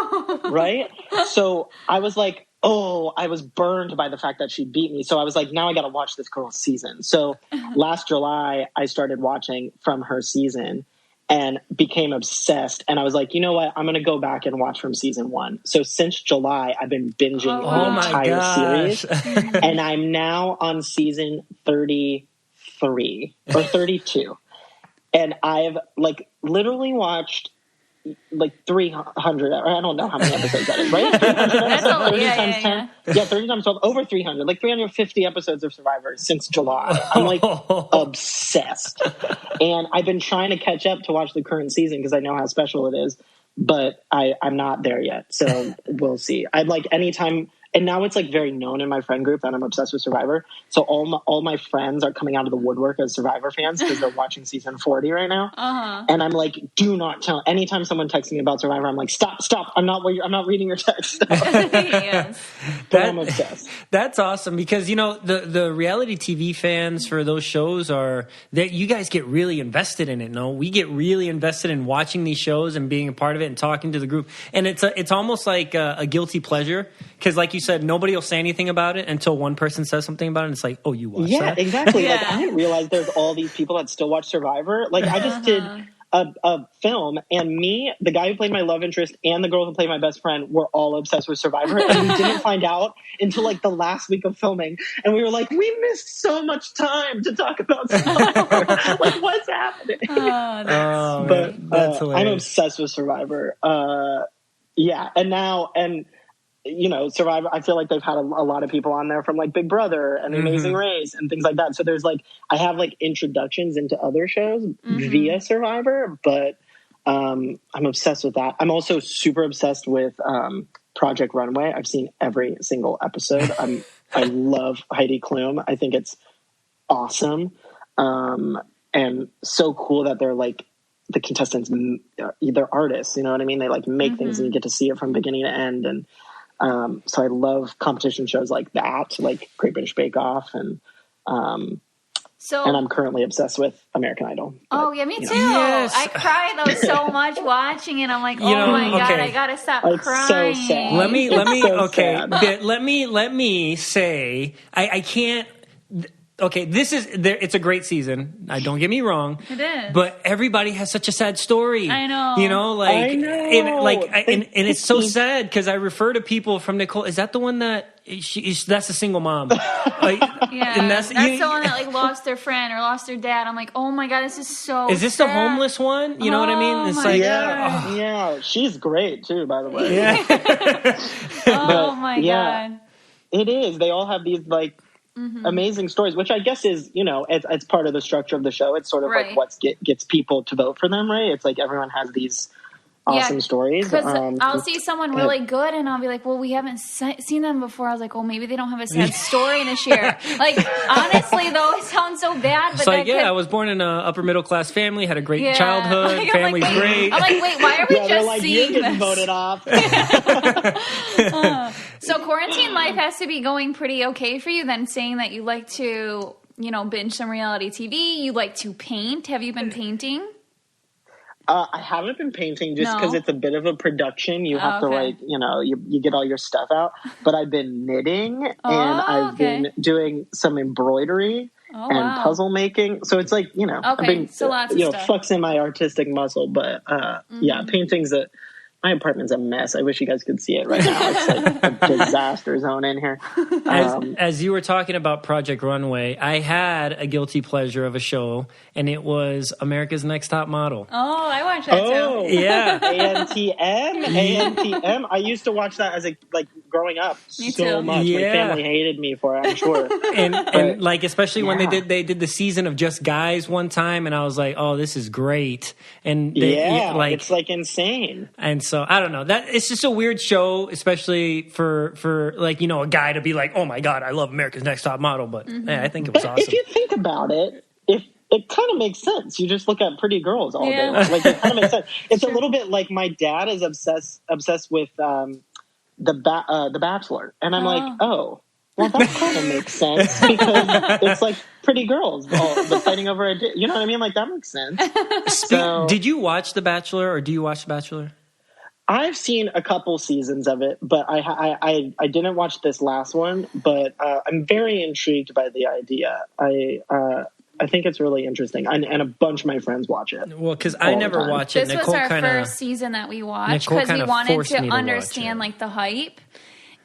But, right? So I was like, oh, I was burned by the fact that she beat me. So I was like, now I got to watch this girl's season. So last July, I started watching from her season and became obsessed. And I was like, you know what? I'm going to go back and watch from season 1. So since July, I've been binging the entire series. And I'm now on season 33 or 32. And I've like literally watched like 300, I don't know how many episodes that is, right? 300 episodes, 30 times 10. Yeah, 30 times 12, over 300, like 350 episodes of Survivor since July. I'm like obsessed. And I've been trying to catch up to watch the current season because I know how special it is, but I'm not there yet. So we'll see. I'd like anytime. And now it's like very known in my friend group that I'm obsessed with Survivor. So all my friends are coming out of the woodwork as Survivor fans because they're watching season 40 right now. And I'm like, do not tell. Anytime someone texts me about Survivor, I'm like, stop. I'm not reading your text. Yes. But I'm obsessed. That's awesome because, you know, the reality TV fans for those shows are that you guys get really invested in it. No, we get really invested in watching these shows and being a part of it and talking to the group. And it's almost like a guilty pleasure because, like you said, nobody will say anything about it until one person says something about it. And it's like, oh, you watched that? Yeah, exactly. Like, I didn't realize there's all these people that still watch Survivor. Like, I just did a film, and me, the guy who played my love interest, and the girl who played my best friend were all obsessed with Survivor. And we didn't find out until like the last week of filming. And we were like, we missed so much time to talk about Survivor. Like, what's happening? But that's hilarious. I'm obsessed with Survivor. Yeah, and you know, Survivor, I feel like they've had a lot of people on there from like Big Brother and Amazing Race and things like that. So there's like, I have like introductions into other shows via Survivor, but I'm obsessed with that. I'm also super obsessed with Project Runway. I've seen every single episode. I love Heidi Klum. I think it's awesome. And so cool that they're like, the contestants, they're artists, you know what I mean? They like make things and you get to see it from beginning to end. And so I love competition shows like that, like Great British Bake Off, and I'm currently obsessed with American Idol. Oh yeah, me too. Yes. I cried though so much watching it. I'm like, my God, I gotta stop crying. So sad. Let me say, I can't. Okay, it's a great season. Don't get me wrong. It is. But everybody has such a sad story. I know. You know, like, I know. And it's so sad because I refer to people from Nicole. Is that the one that that's a single mom? Like, yeah. And that's the one that like lost their friend or lost their dad. I'm like, oh my God, this is so Is this sad. the homeless one? You know what I mean? It's like, yeah. She's great too, by the way. Yeah. My God. It is. They all have these like, amazing stories, which I guess is, you know, it's part of the structure of the show. It's sort of like what gets people to vote for them, right? It's like everyone has these awesome stories. Because I'll see someone really good and I'll be like, well, we haven't seen them before. I was like, well, maybe they don't have a sad story to share. Like, honestly, though, it sounds so bad. But it's like, I was born in an upper middle class family, had a great childhood, like, family's great. I'm like, wait, why are we just like, seeing you're getting this? voted off. So quarantine life has to be going pretty okay for you then, saying that you like to, you know, binge some reality TV. You like to paint. Have you been painting? I haven't been painting just because it's a bit of a production. You have to like, you know, you get all your stuff out. But I've been knitting and I've been doing some embroidery and puzzle making. So it's like, you know, I've been lots of stuff. flexing my artistic muscle. But painting's my apartment's a mess. I wish you guys could see it right now. It's like a disaster zone in here. As you were talking about Project Runway, I had a guilty pleasure of a show, and it was America's Next Top Model. Oh, I watched that too. Yeah. ANTM. I used to watch that as growing up Me so too. much. Yeah. My family hated me for it, I'm sure. and like, especially when they did the season of just guys one time, and I was like, oh, this is great. And it's like insane. And so I don't know, that it's just a weird show, especially for like, you know, a guy to be like, oh my God, I love America's Next Top Model. But I think it was awesome. If you think about it, it kind of makes sense. You just look at pretty girls all day long. Like, it kind of makes sense. It's a little bit like my dad is obsessed with the Bachelor, and I'm like, oh, well, that kind of makes sense because it's like pretty girls the fighting over a you know what I mean? Like, that makes sense. So, did you watch The Bachelor, or do you watch The Bachelor? I've seen a couple seasons of it, but I didn't watch this last one. But I'm very intrigued by the idea. I think it's really interesting, and a bunch of my friends watch it. Well, because I never watch it. This was our first season that we watched because we wanted to understand like the hype,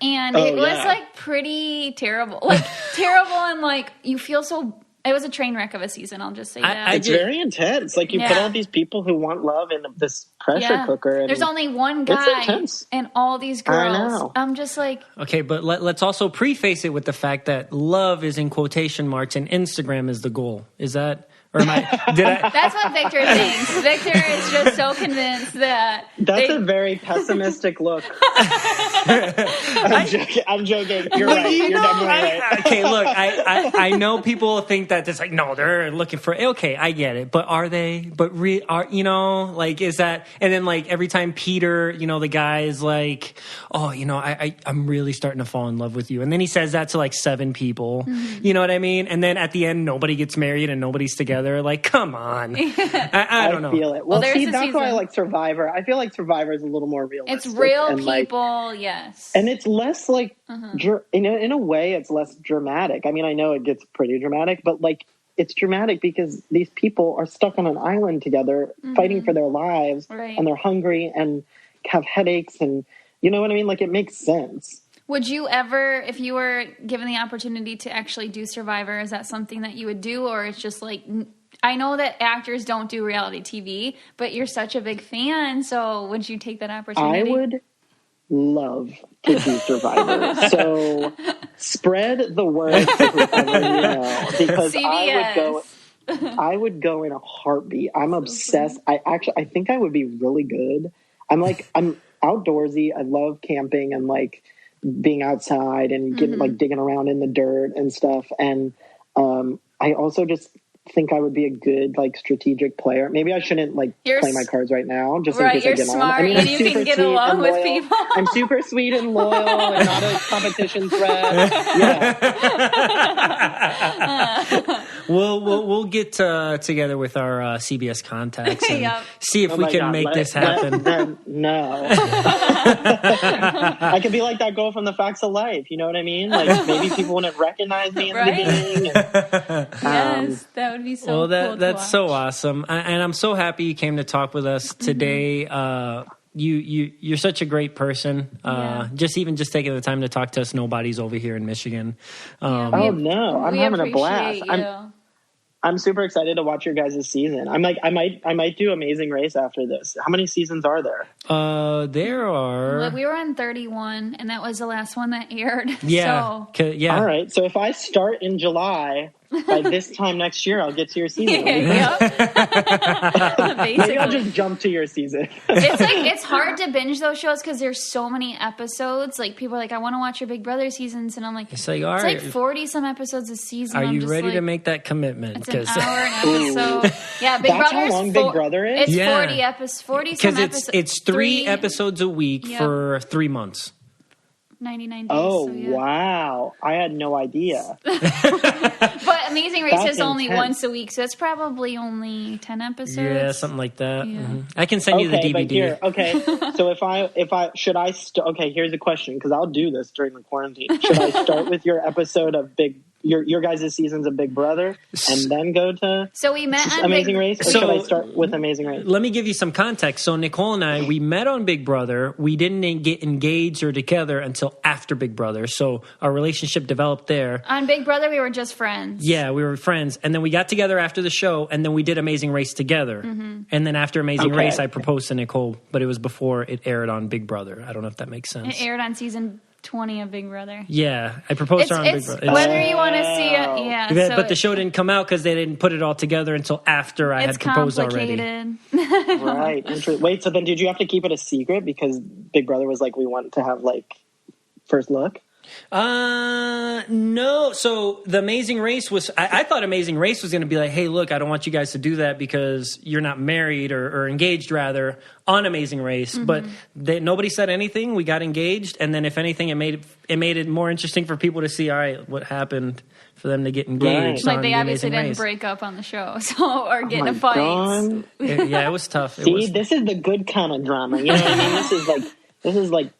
and it was like pretty terrible, and like you feel so. It was a train wreck of a season. I'll just say that. It's very intense. Like, you put all these people who want love in this pressure cooker. And there's only one guy and all these girls. I know. I'm just like... Okay, but let's also preface it with the fact that love is in quotation marks and Instagram is the goal. Is that... Or am I... That's what Victor thinks. Victor is just so convinced that... That's a very pessimistic look. I'm joking. You're right. You're definitely right. Okay, look, I know people think that it's like, no, they're looking for... Okay, I get it. But are they? But you know, like, is that... And then, like, every time Peter, you know, the guy is like, oh, you know, I'm really starting to fall in love with you. And then he says that to, like, 7 people. Mm-hmm. You know what I mean? And then at the end, nobody gets married and nobody's together. Like, come on. I don't know. I feel it. Well, see, that's why I like Survivor. I feel like Survivor is a little more realistic. It's real people, yes. And it's less like, in a way, it's less dramatic. I mean, I know it gets pretty dramatic, but like, it's dramatic because these people are stuck on an island together, fighting for their lives, and they're hungry and have headaches, and you know what I mean? Like, it makes sense. Would you ever, if you were given the opportunity to actually do Survivor, is that something that you would do? Or it's just like, I know that actors don't do reality TV, but you're such a big fan. So would you take that opportunity? I would love to do Survivor. So spread the word to whoever you know, because CBS. I would go in a heartbeat. I'm obsessed. I think I would be really good. I'm outdoorsy. I love camping and like being outside and getting like digging around in the dirt and stuff. And I also just think I would be a good like strategic player. Maybe I shouldn't like play my cards right now, just in case I get smart, on. I mean, and you can get along with people. I'm super sweet and loyal and not a competition threat. Yeah. We'll get together with our CBS contacts and see if we can make this happen. No. I could be like that girl from The Facts of Life. You know what I mean? Like, maybe people wouldn't recognize me in the beginning. Yes, that would be so cool. That's so awesome. And I'm so happy you came to talk with us today. You're such a great person. Just taking the time to talk to us nobodies over here in Michigan. I'm having a blast. I'm super excited to watch your guys' season. I might do Amazing Race after this. How many seasons are there? There are. Well, we were on 31, and that was the last one that aired. Yeah. So. Yeah. All right. So if I start in July, by this time next year, I'll get to your season. Maybe I'll just jump to your season. It's hard to binge those shows because there's so many episodes. Like, people are like, I want to watch your Big Brother seasons, and I'm like, it's like 40 some episodes a season. Are you ready to make that commitment? It's an hour an episode. Yeah, Big Brother. How long Big Brother is? It's 40 episodes. 40 some episodes. It's 3 episodes a week for 3 months. 99 days. Oh, wow. I had no idea. But Amazing Race is only once a week, so it's probably only 10 episodes. Yeah, something like that. Yeah. Mm-hmm. I can send you the DVD. So here's a question, because I'll do this during the quarantine. Should I start with your episode of your guys' seasons of Big Brother and then go to we met on Amazing Race? Or should I start with Amazing Race? Let me give you some context. So Nicole and I, we met on Big Brother. We didn't get engaged or together until after Big Brother. So our relationship developed there. On Big Brother, we were just friends. Yeah, we were friends. And then we got together after the show, and then we did Amazing Race together. Mm-hmm. And then after Amazing Race, I proposed to Nicole, but it was before it aired on Big Brother. I don't know if that makes sense. It aired on season 20 of Big Brother. Yeah, I proposed her on Big Brother. Whether you want to see it, yeah. But the show didn't come out because they didn't put it all together until after I had proposed already. Right. Wait, so then did you have to keep it a secret because Big Brother was like, we want to have like first look? No. So the Amazing Race was, I thought Amazing Race was going to be like, hey, look, I don't want you guys to do that because you're not married or engaged rather on Amazing Race. Mm-hmm. But nobody said anything. We got engaged. And then if anything, it made it more interesting for people to see, all right, what happened for them to get engaged. Like they obviously didn't break up on the show, or get in a fight. It was tough. This is the good kind of drama. You know what I mean? This is like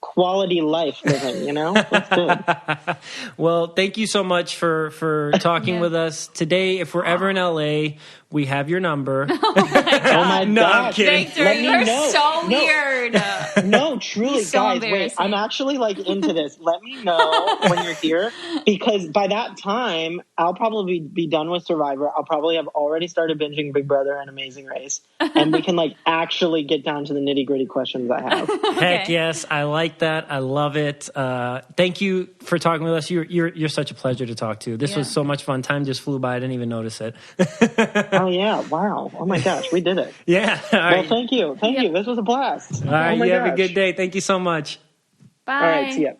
quality life living, you know? That's good. Well, thank you so much for talking with us today. If we're ever in LA, we have your number. Oh my no, I'm kidding. Victor, you're so weird. No, truly, so guys, wait, I'm actually like into this. Let me know when you're here, because by that time, I'll probably be done with Survivor. I'll probably have already started binging Big Brother and Amazing Race, and we can like actually get down to the nitty gritty questions I have. Heck yes, I like that. I love it. Thank you for talking with us. You're such a pleasure to talk to. This was so much fun. Time just flew by. I didn't even notice it. Oh yeah! Wow! Oh my gosh, we did it. Yeah. All right. Well, thank you. This was a blast. All right. You have a good day. Thank you so much. Bye. All right. See ya.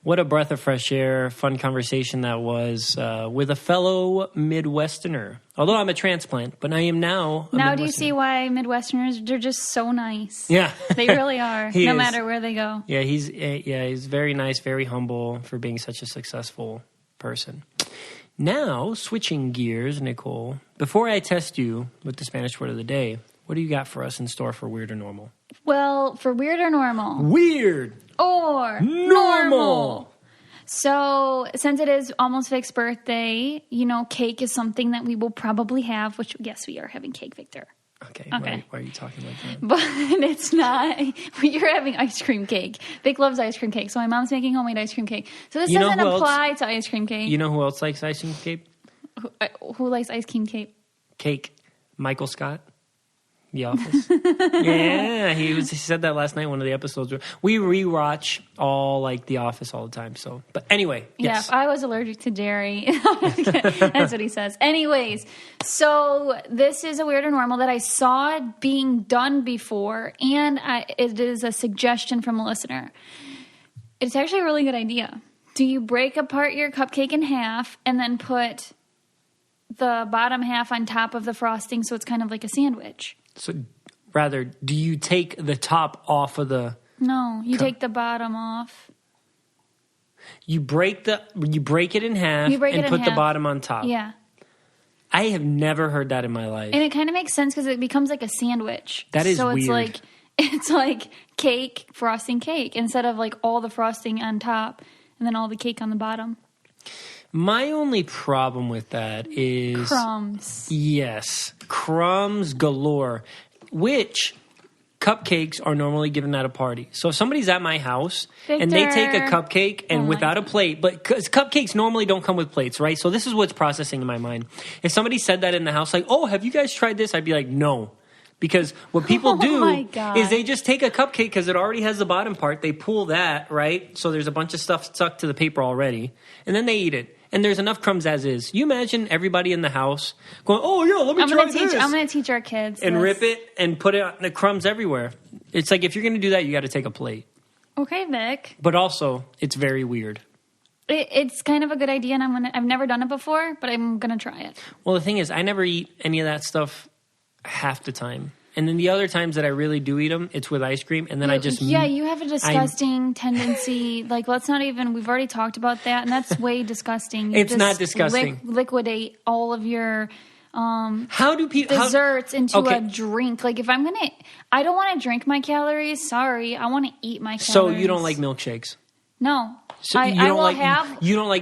What a breath of fresh air, fun conversation that was with a fellow Midwesterner. Although I'm a transplant, but I am now a Now do you see why Midwesterners, they're just so nice. Yeah. They really are, matter where they go. Yeah, he's very nice, very humble for being such a successful person. Now, switching gears, Nicole, before I test you with the Spanish word of the day, what do you got for us in store for Weird or Normal? Well, for Weird or Normal. Weird or normal. So, since it is almost Vic's birthday, cake is something that we will probably have, which, yes, we are having cake, Victor. Okay. Why are you talking like that? But it's not. You're having ice cream cake. Vic loves ice cream cake, so my mom's making homemade ice cream cake. So this doesn't apply to ice cream cake. You know who else likes ice cream cake? Who likes ice cream cake? Cake. Michael Scott. The Office. Yeah, he said that last night in one of the episodes. We rewatch all like The Office all the time. So, but anyway, yes. Yeah, I was allergic to dairy. That's what he says. Anyways, so this is a Weird or Normal that I saw being done before, and it is a suggestion from a listener. It's actually a really good idea. Do you break apart your cupcake in half and then put the bottom half on top of the frosting so it's kind of like a sandwich? So, rather, do you take the top off of the... No, you take the bottom off. You break it in half and put the bottom on top. Yeah. I have never heard that in my life. And it kind of makes sense because it becomes like a sandwich. That is weird. So it's like cake, frosting cake, instead of like all the frosting on top and then all the cake on the bottom. My only problem with that is... Crumbs. Yes. Crumbs galore. Which cupcakes are normally given at a party. So if somebody's at my house and they take a cupcake and without a plate, but because cupcakes normally don't come with plates, right? So this is what's processing in my mind. If somebody said that in the house, like, oh, have you guys tried this? I'd be like, no. Because what people do is they just take a cupcake because it already has the bottom part. They pull that, right? So there's a bunch of stuff stuck to the paper already. And then they eat it. And there's enough crumbs as is. You imagine everybody in the house going, oh, yeah, let me try this. I'm going to teach our kids and rip it and put it on the crumbs everywhere. It's like if you're going to do that, you got to take a plate. Okay, Vic. But also, it's very weird. It's kind of a good idea, and I've never done it before, but I'm going to try it. Well, the thing is, I never eat any of that stuff half the time. And then the other times that I really do eat them, it's with ice cream, and then I just... Yeah, you have a disgusting tendency. Like, let's not even... We've already talked about that, and that's way disgusting. It's not disgusting. Liquidate all of your how do people desserts into a drink. Like, if I'm going to... I don't want to drink my calories. Sorry. I want to eat my calories. So you don't like milkshakes? No. So you don't like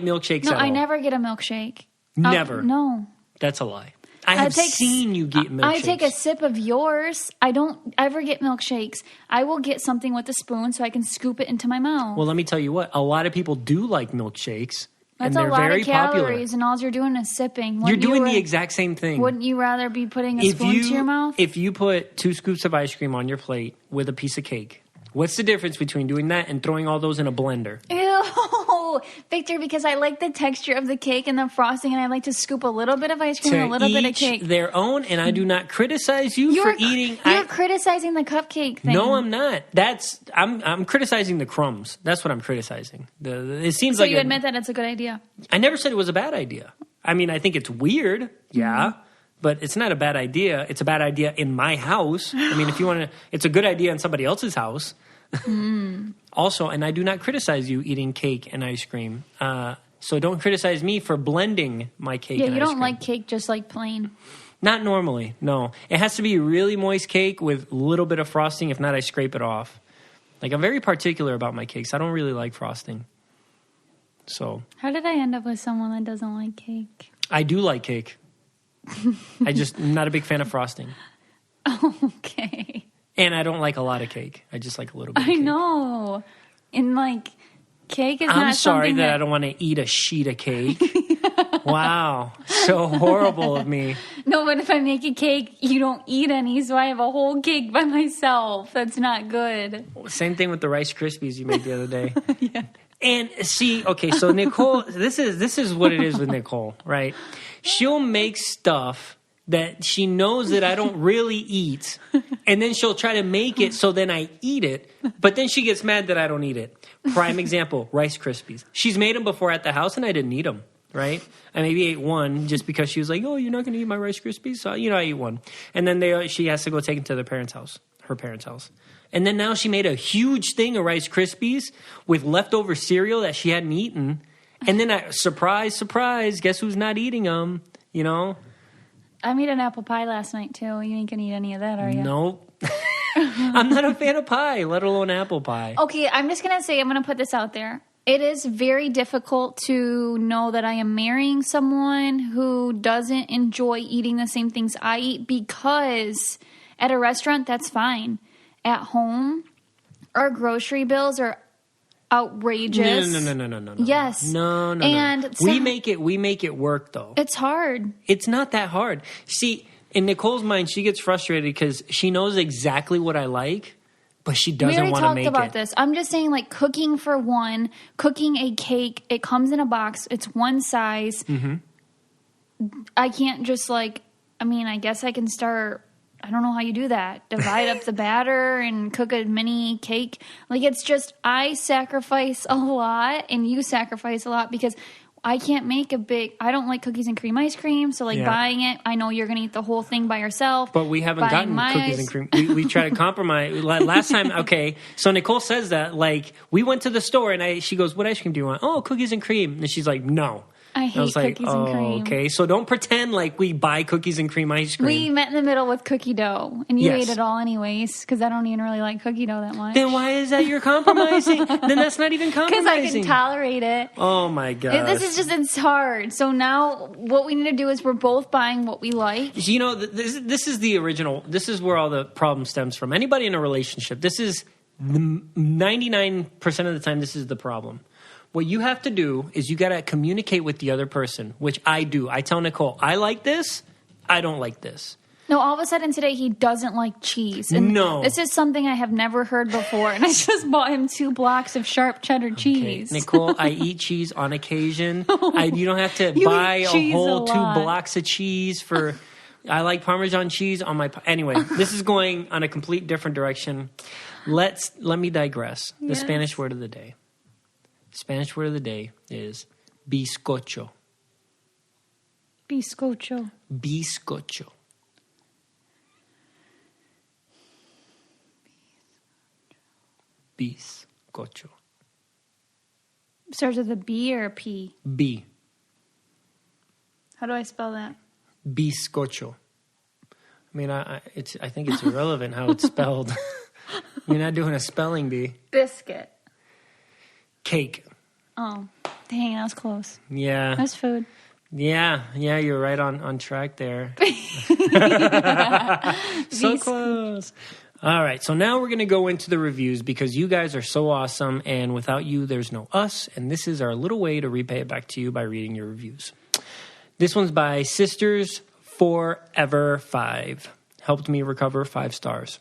milkshakes at all? No, I never get a milkshake. Never? No. That's a lie. I have seen you get milkshakes. I take a sip of yours. I don't ever get milkshakes. I will get something with a spoon so I can scoop it into my mouth. Well, let me tell you what. A lot of people do like milkshakes. That's and they're a lot very of calories, popular. And all you're doing is sipping. You're doing the exact same thing. Wouldn't you rather be putting a spoon to your mouth? If you put 2 scoops of ice cream on your plate with a piece of cake, What's the difference between doing that and throwing all those in a blender? Ew, Victor, because I like the texture of the cake and the frosting, and I like to scoop a little bit of ice cream and a little bit of cake. Their own, and I do not criticize you for eating. You're criticizing the cupcake thing. No, I'm not. I'm criticizing the crumbs. That's what I'm criticizing. It seems so like you admit that it's a good idea. I never said it was a bad idea. I mean, I think it's weird, yeah, but it's not a bad idea. It's a bad idea in my house. I mean, if you want to, it's a good idea in somebody else's house. Also, and I do not criticize you eating cake and ice cream. So don't criticize me for blending my cake and ice cream. Yeah, you don't like cake just like plain. Not normally, no. It has to be really moist cake with a little bit of frosting. If not, I scrape it off. Like, I'm very particular about my cakes. I don't really like frosting. So. How did I end up with someone that doesn't like cake? I do like cake. I'm not a big fan of frosting. Okay. And I don't like a lot of cake. I just like a little bit of cake. I know. And, like, cake is not something I'm sorry that I don't want to eat a sheet of cake. Wow. So horrible of me. No, but if I make a cake, you don't eat any, so I have a whole cake by myself. That's not good. Same thing with the Rice Krispies you made the other day. Yeah. And see, okay, so Nicole, this is what it is with Nicole, right? She'll make stuff that she knows that I don't really eat, and then she'll try to make it so then I eat it, but then she gets mad that I don't eat it. Prime example, Rice Krispies. She's made them before at the house, and I didn't eat them, right? I maybe ate one just because she was like, oh, you're not going to eat my Rice Krispies? So, I eat one. And then she has to go take them to her parents' house. And then now she made a huge thing of Rice Krispies with leftover cereal that she hadn't eaten. And then, surprise, guess who's not eating them, I made an apple pie last night, too. You ain't going to eat any of that, are you? Nope. I'm not a fan of pie, let alone apple pie. Okay, I'm just going to say, I'm going to put this out there. It is very difficult to know that I am marrying someone who doesn't enjoy eating the same things I eat, because at a restaurant, that's fine. At home, our grocery bills are outrageous. No. Yes. No. And we make it work, though. It's hard. It's not that hard. See, in Nicole's mind, she gets frustrated because she knows exactly what I like, but she doesn't want to make it. We already talked about this. I'm just saying, like, cooking for one, cooking a cake, it comes in a box, it's one size. Mm-hmm. I can't just, I guess I can start... I don't know how you do that. Divide up the batter and cook a mini cake. It's just, I sacrifice a lot and you sacrifice a lot because I can't make I don't like cookies and cream ice cream. So buying it, I know you're going to eat the whole thing by yourself. But we haven't gotten cookies and cream. We try to compromise. Last time, okay. So Nicole says that, we went to the store and she goes, what ice cream do you want? Oh, cookies and cream. And she's like, no. I hate cookies and cream. Okay, so don't pretend like we buy cookies and cream ice cream. We met in the middle with cookie dough, and you ate it all anyways, because I don't even really like cookie dough that much. Then why is that you're compromising? Then that's not even compromising. Because I can tolerate it. Oh my god! This is it's hard. So now what we need to do is we're both buying what we like. This is the original. This is where all the problem stems from. Anybody in a relationship, this is 99% of the time. This is the problem. What you have to do is you got to communicate with the other person, which I do. I tell Nicole, I like this. I don't like this. No, all of a sudden today he doesn't like cheese. And this is something I have never heard before. And I just bought him 2 blocks of sharp cheddar cheese. Nicole, I eat cheese on occasion. You don't have to buy a whole 2 blocks of cheese for... I like Parmesan cheese on my... Anyway, this is going on a complete different direction. Let me digress. The Spanish word of the day. Spanish word of the day is bizcocho. Bizcocho. Bizcocho. Bizcocho. Starts with a B or a P? B. How do I spell that? Bizcocho. I mean, I think it's irrelevant how it's spelled. You're not doing a spelling bee. Biscuit. Cake. Oh, dang, that was close. Yeah. That's food. Yeah, you're right on track there. So close. All right, so now we're going to go into the reviews because you guys are so awesome, and without you, there's no us, and this is our little way to repay it back to you by reading your reviews. This one's by Sisters Forever 5. Helped me recover 5 stars.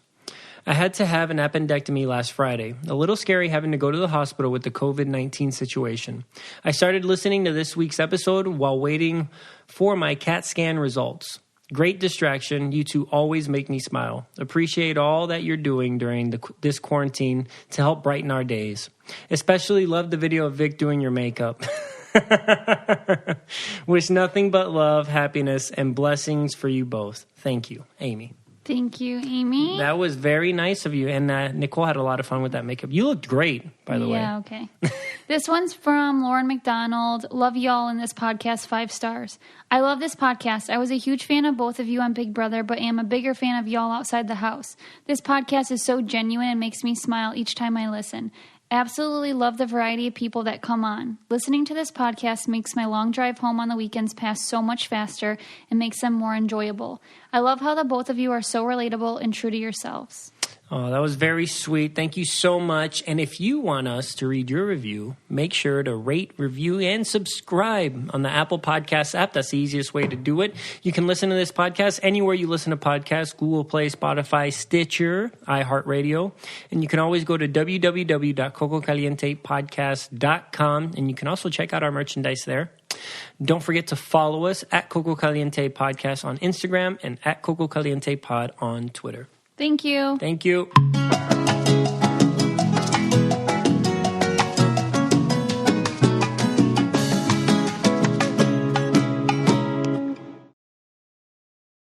I had to have an appendectomy last Friday. A little scary having to go to the hospital with the COVID-19 situation. I started listening to this week's episode while waiting for my CAT scan results. Great distraction. You two always make me smile. Appreciate all that you're doing during this quarantine to help brighten our days. Especially love the video of Vic doing your makeup. Wish nothing but love, happiness, and blessings for you both. Thank you, Amy. Thank you, Amy. That was very nice of you. And Nicole had a lot of fun with that makeup. You looked great, by the way. Yeah, okay. This one's from Lauren McDonald. Love y'all in this podcast, 5 stars. I love this podcast. I was a huge fan of both of you on Big Brother, but am a bigger fan of y'all outside the house. This podcast is so genuine and makes me smile each time I listen. Absolutely love the variety of people that come on. Listening to this podcast makes my long drive home on the weekends pass so much faster and makes them more enjoyable. I love how the both of you are so relatable and true to yourselves. Oh, that was very sweet. Thank you so much. And if you want us to read your review, make sure to rate, review, and subscribe on the Apple Podcasts app. That's the easiest way to do it. You can listen to this podcast anywhere you listen to podcasts, Google Play, Spotify, Stitcher, iHeartRadio. And you can always go to www.cococalientepodcast.com. And you can also check out our merchandise there. Don't forget to follow us at Coco Caliente Podcast on Instagram and at Coco Caliente Pod on Twitter. Thank you. Thank you.